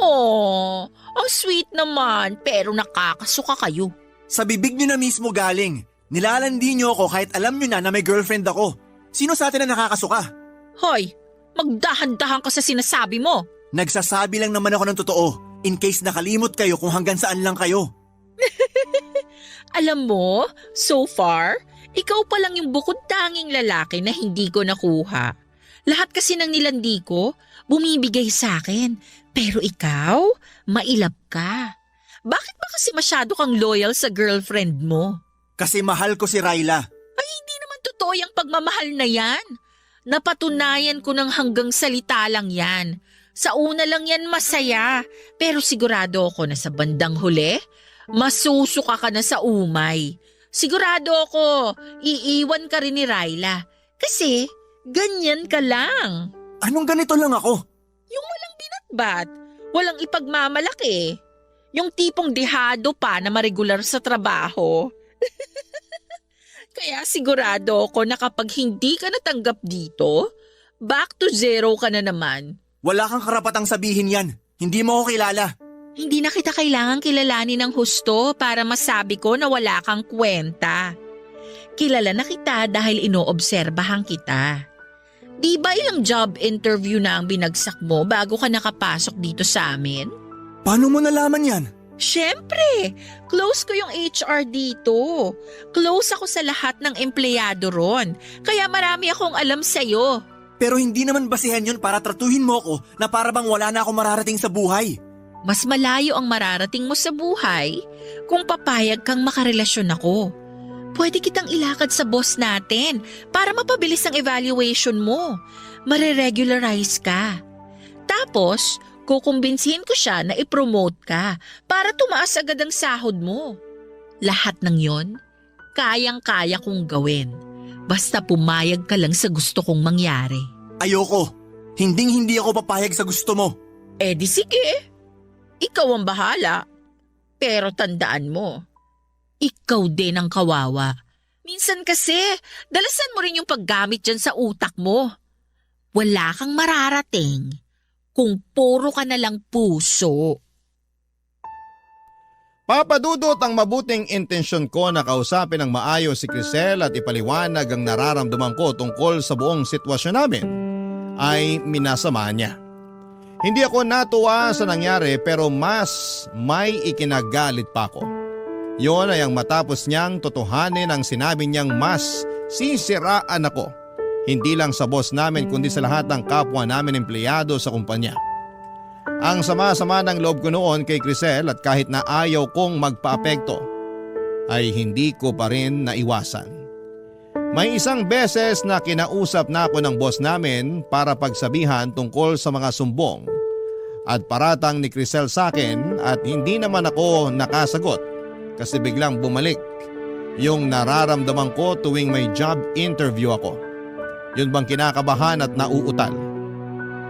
Oh, ang sweet naman, pero nakakasuka kayo. Sa bibig nyo na mismo galing. Nilalandi nyo ako kahit alam nyo na may girlfriend ako. Sino sa atin na nakakasuka? Hoy, magdahan-dahan ka sa sinasabi mo. Nagsasabi lang naman ako ng totoo. In case nakalimot kayo kung hanggang saan lang kayo. Alam mo, so far, ikaw pa lang yung bukod-tanging lalaki na hindi ko nakuha. Lahat kasi ng nilandi ko, bumibigay sa akin. Pero ikaw, mailap ka. Bakit ba kasi masyado kang loyal sa girlfriend mo? Kasi mahal ko si Ryla. Ay, hindi naman totoo yung pagmamahal na yan. Napatunayan ko ng hanggang salita lang yan. Sa una lang yan masaya, pero sigurado ako na sa bandang huli, masusuka ka na sa umay. Sigurado ako, iiwan ka rin ni Ryla. Kasi, ganyan ka lang. Anong ganito lang ako? Yung walang binatbat, walang ipagmamalaki. Yung tipong dehado pa na maregular sa trabaho. Kaya sigurado ako na kapag hindi ka natanggap dito, back to zero ka na naman. Wala kang karapatang sabihin yan. Hindi mo ako kilala. Hindi na kita kailangang kilalanin ng husto para masabi ko na wala kang kwenta. Kilala na kita dahil inoobserbahan kita. Di ba ilang job interview na ang binagsak mo bago ka nakapasok dito sa amin? Paano mo nalaman yan? Siyempre, close ko yung HR dito. Close ako sa lahat ng empleyado ron. Kaya marami akong alam sa'yo. Pero hindi naman basihan yun para tratuhin mo ako na para bang wala na ako mararating sa buhay. Mas malayo ang mararating mo sa buhay kung papayag kang makarelasyon ako. Pwede kitang ilakad sa boss natin para mapabilis ang evaluation mo. Mare-regularize ka. Tapos, kukumbinsihin ko siya na i-promote ka para tumaas agad ang sahod mo. Lahat ng yon, kayang-kaya kong gawin. Basta pumayag ka lang sa gusto kong mangyari. Ayoko. Hinding-hindi ako papayag sa gusto mo. Eh di sige. Ikaw ang bahala. Pero tandaan mo, ikaw din ang kawawa. Minsan kasi, dalasan mo rin yung paggamit dyan sa utak mo. Wala kang mararating kung puro ka na lang puso. Papadudot ang mabuting intensyon ko na kausapin ng maayos si Crisel at ipaliwanag ang nararamdaman ko tungkol sa buong sitwasyon namin, ay minasama niya. Hindi ako natuwa sa nangyari pero mas may ikinagalit pa ako. Yon ay ang matapos niyang totohanin ang sinabi niyang mas sisiraan ako. Hindi lang sa boss namin kundi sa lahat ng kapwa namin empleyado sa kumpanya. Ang sama-sama ng loob ko noon kay Crisel at kahit na ayaw kong magpaapekto ay hindi ko pa rin naiwasan. May isang beses na kinausap na ako ng boss namin para pagsabihan tungkol sa mga sumbong at paratang ni Crisel sa akin at hindi naman ako nakasagot kasi biglang bumalik yung nararamdaman ko tuwing may job interview ako. Yun bang kinakabahan at nauutal.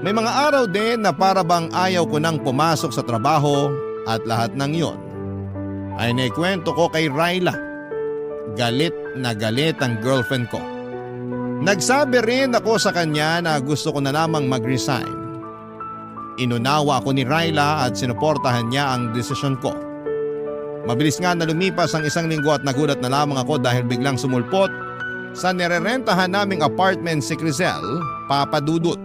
May mga araw din na para bang ayaw ko nang pumasok sa trabaho at lahat ng yon ay naikwento ko kay Ryla. Galit na galit ang girlfriend ko. Nagsabi rin ako sa kanya na gusto ko na lamang mag-resign. Inunawa ako ni Ryla at sinuportahan niya ang desisyon ko. Mabilis nga na lumipas ang 1 linggo at nagulat na lamang ako dahil biglang sumulpot sa nirerentahan naming apartment si Crisel, papadudot.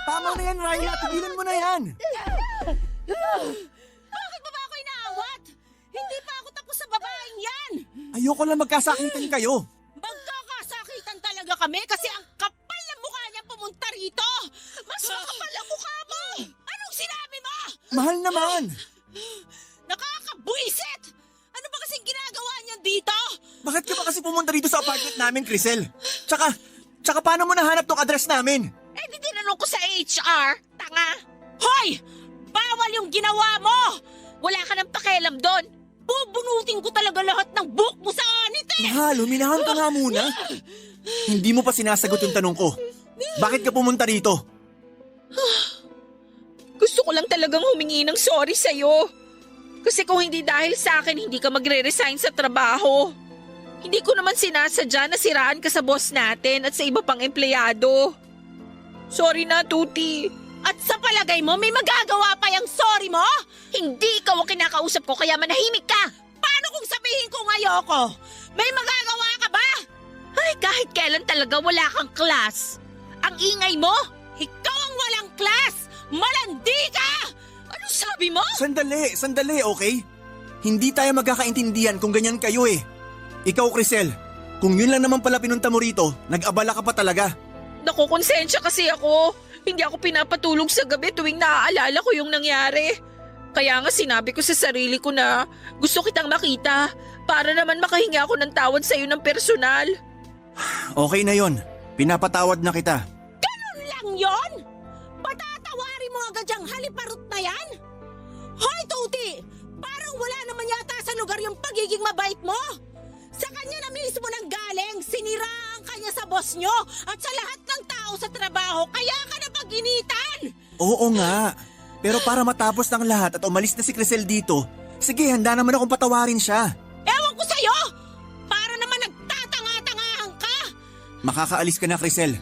Tama na yan, Ryla. Tigilan mo na yan. Bakit mo ba ako inaawat? Hindi pa ako tapos sa babaeng yan! Ayoko lang magkasakitan kayo. Magkakasakitan talaga kami kasi ang kapal ng mukha niya pumunta rito! Mas makapal ang mukha mo! Anong sinabi mo? Mahal naman. Nakakabuisit! Ano ba kasing ginagawa niya dito? Bakit ka ba kasi pumunta dito sa apartment namin, Crisel? Tsaka paano mo nahanap tong address namin? Eh di tinanong ko sa HR, tanga! Hoy! Bawal yung ginawa mo! Wala ka nang pakialam doon! Bubunutin ko talaga lahat ng buhok mo sa anit eh! Mahal, huminahan ka nga muna. Hindi mo pa sinasagot yung tanong ko. Bakit ka pumunta rito? Gusto ko lang talagang humingi ng sorry sa'yo. Kasi kung hindi dahil sa akin, hindi ka magre-resign sa trabaho. Hindi ko naman sinasadya na siraan ka sa boss natin at sa iba pang empleyado. Sorry na, Tuti. At sa palagay mo, may magagawa pa yung sorry mo? Hindi ikaw ang kinakausap ko kaya manahimik ka. Paano kung sabihin kong ayoko? May magagawa ka ba? Ay, kahit kailan talaga wala kang class. Ang ingay mo? Ikaw ang walang class! Malandi ka! Ano sabi mo? Sandali, okay? Hindi tayo magkakaintindihan kung ganyan kayo eh. Ikaw, Crisel, kung yun lang naman pala pinunta mo rito, nag-abala ka pa talaga. Nakukonsensya kasi ako. Hindi ako pinapatulog sa gabi tuwing naaalala ko yung nangyari. Kaya nga sinabi ko sa sarili ko na gusto kitang makita para naman makahinga ako ng tawad sa'yo ng personal. Okay na yon. Pinapatawad na kita. Ganun lang yon? Patatawarin mo agad yung haliparot na yan? Hoy, Tuti! Parang wala naman yata sa lugar yung pagiging mabait mo. Sa kanya na mismo nang galing, siniraan kanya sa boss nyo at sa lahat ng tao sa trabaho, kaya ka na pag-initan! Oo nga. Pero para matapos ng lahat at umalis na si Crisel dito, sige, handa naman akong patawarin siya. Ewan ko sa'yo! Para naman nagtatanga-tangahan ka! Makakaalis ka na, Crisel.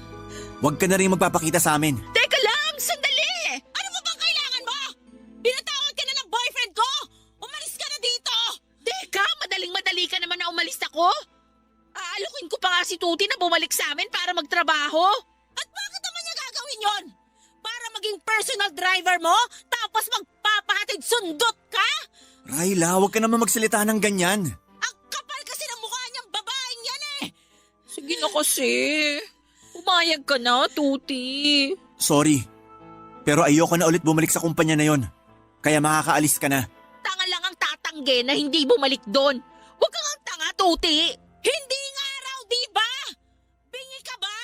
Huwag ka na rin magpapakita sa amin. Teka lang, sandali! Ano mo bang kailangan mo? Pinatawad ka na ng boyfriend ko! Umalis ka na dito! Teka, madaling-madali ka naman na umalis ako. Aalukin ko pa nga si Tuti na bumalik sa amin para magtrabaho. At bakit naman niya gagawin yon? Para maging personal driver mo? Tapos magpapahatid sundot ka? Ryla, huwag ka naman magsalita ng ganyan. Ang kapal kasi ng mukha niyang babaeng yan eh! Sige na kasi. Umayag ka na, Tuti. Sorry, pero ayoko na ulit bumalik sa kumpanya na yon. Kaya makakaalis ka na. Tanga lang ang tatangge na hindi bumalik doon. Huwag kang ang tanga, Tuti. Hindi nga raw, di ba? Bingi ka ba?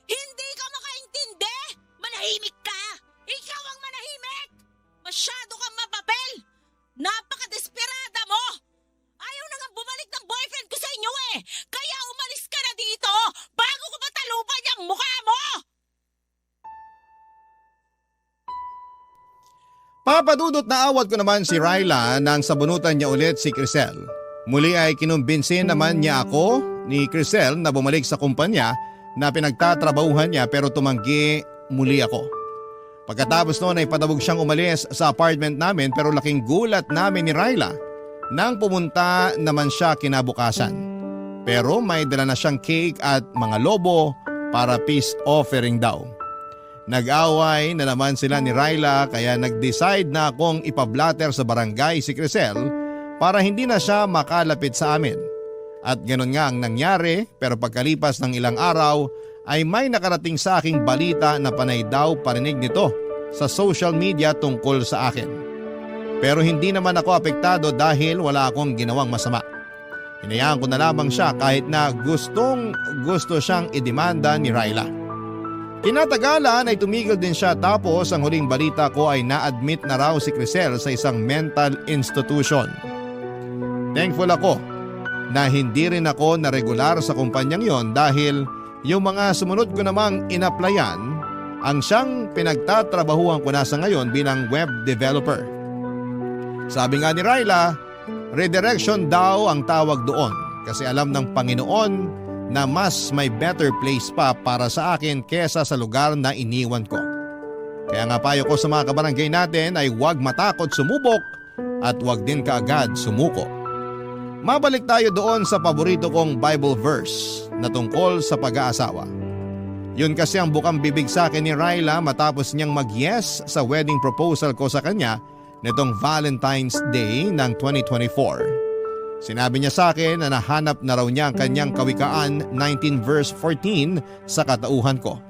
Hindi ka makaintindi? Papadudot na awat ko naman si Ryla nang sabunutan niya ulit si Crisel. Muli ay kinumbinsin naman niya ako ni Crisel na bumalik sa kumpanya na pinagtatrabahuhan niya pero tumanggi muli ako. Pagkatapos noon ay padabog siyang umalis sa apartment namin pero laking gulat namin ni Ryla nang pumunta naman siya kinabukasan. Pero may dala na siyang cake at mga lobo para peace offering daw. Nag-away na naman sila ni Ryla kaya nag-decide na akong ipablatter sa barangay si Crisel para hindi na siya makalapit sa amin. At ganun nga ang nangyari pero pagkalipas ng ilang araw ay may nakarating sa aking balita na panay daw parinig nito sa social media tungkol sa akin. Pero hindi naman ako apektado dahil wala akong ginawang masama. Hinayaan ko na lamang siya kahit na gusto siyang idemanda ni Ryla. Kinatagalan ay tumigil din siya tapos ang huling balita ko ay na-admit na raw si Crisel sa isang mental institution. Thankful ako na hindi rin ako na regular sa kumpanyang yon dahil yung mga sumunod ko namang inaplayan ang siyang pinagtatrabahuan ko na sa ngayon bilang web developer. Sabi nga ni Ryla, redirection daw ang tawag doon kasi alam ng Panginoon na mas may better place pa para sa akin kesa sa lugar na iniwan ko. Kaya nga payo ko sa mga kabarangay natin ay huwag matakot sumubok at huwag din kaagad sumuko. Mabalik tayo doon sa paborito kong Bible verse na tungkol sa pag-aasawa. Yun kasi ang bukang bibig sa akin ni Ryla matapos niyang mag-yes sa wedding proposal ko sa kanya nitong Valentine's Day ng 2024. Sinabi niya sa akin na nahanap na raw niya ang kanyang Kawikaan 19 verse 14 sa katauhan ko.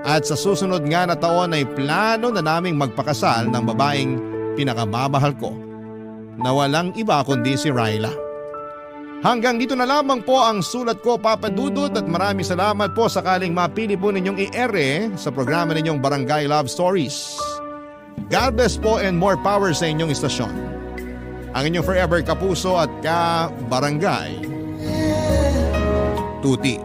At sa susunod nga na taon ay plano na naming magpakasal ng babaeng pinakamamahal ko na walang iba kundi si Ryla. Hanggang dito na lamang po ang sulat ko, Papa Dudut, at maraming salamat po sakaling mapili po ninyong i-ere sa programa ninyong Barangay Love Stories. God bless po and more power sa inyong istasyon. Ang inyong forever kapuso at ka-barangay, Tuti.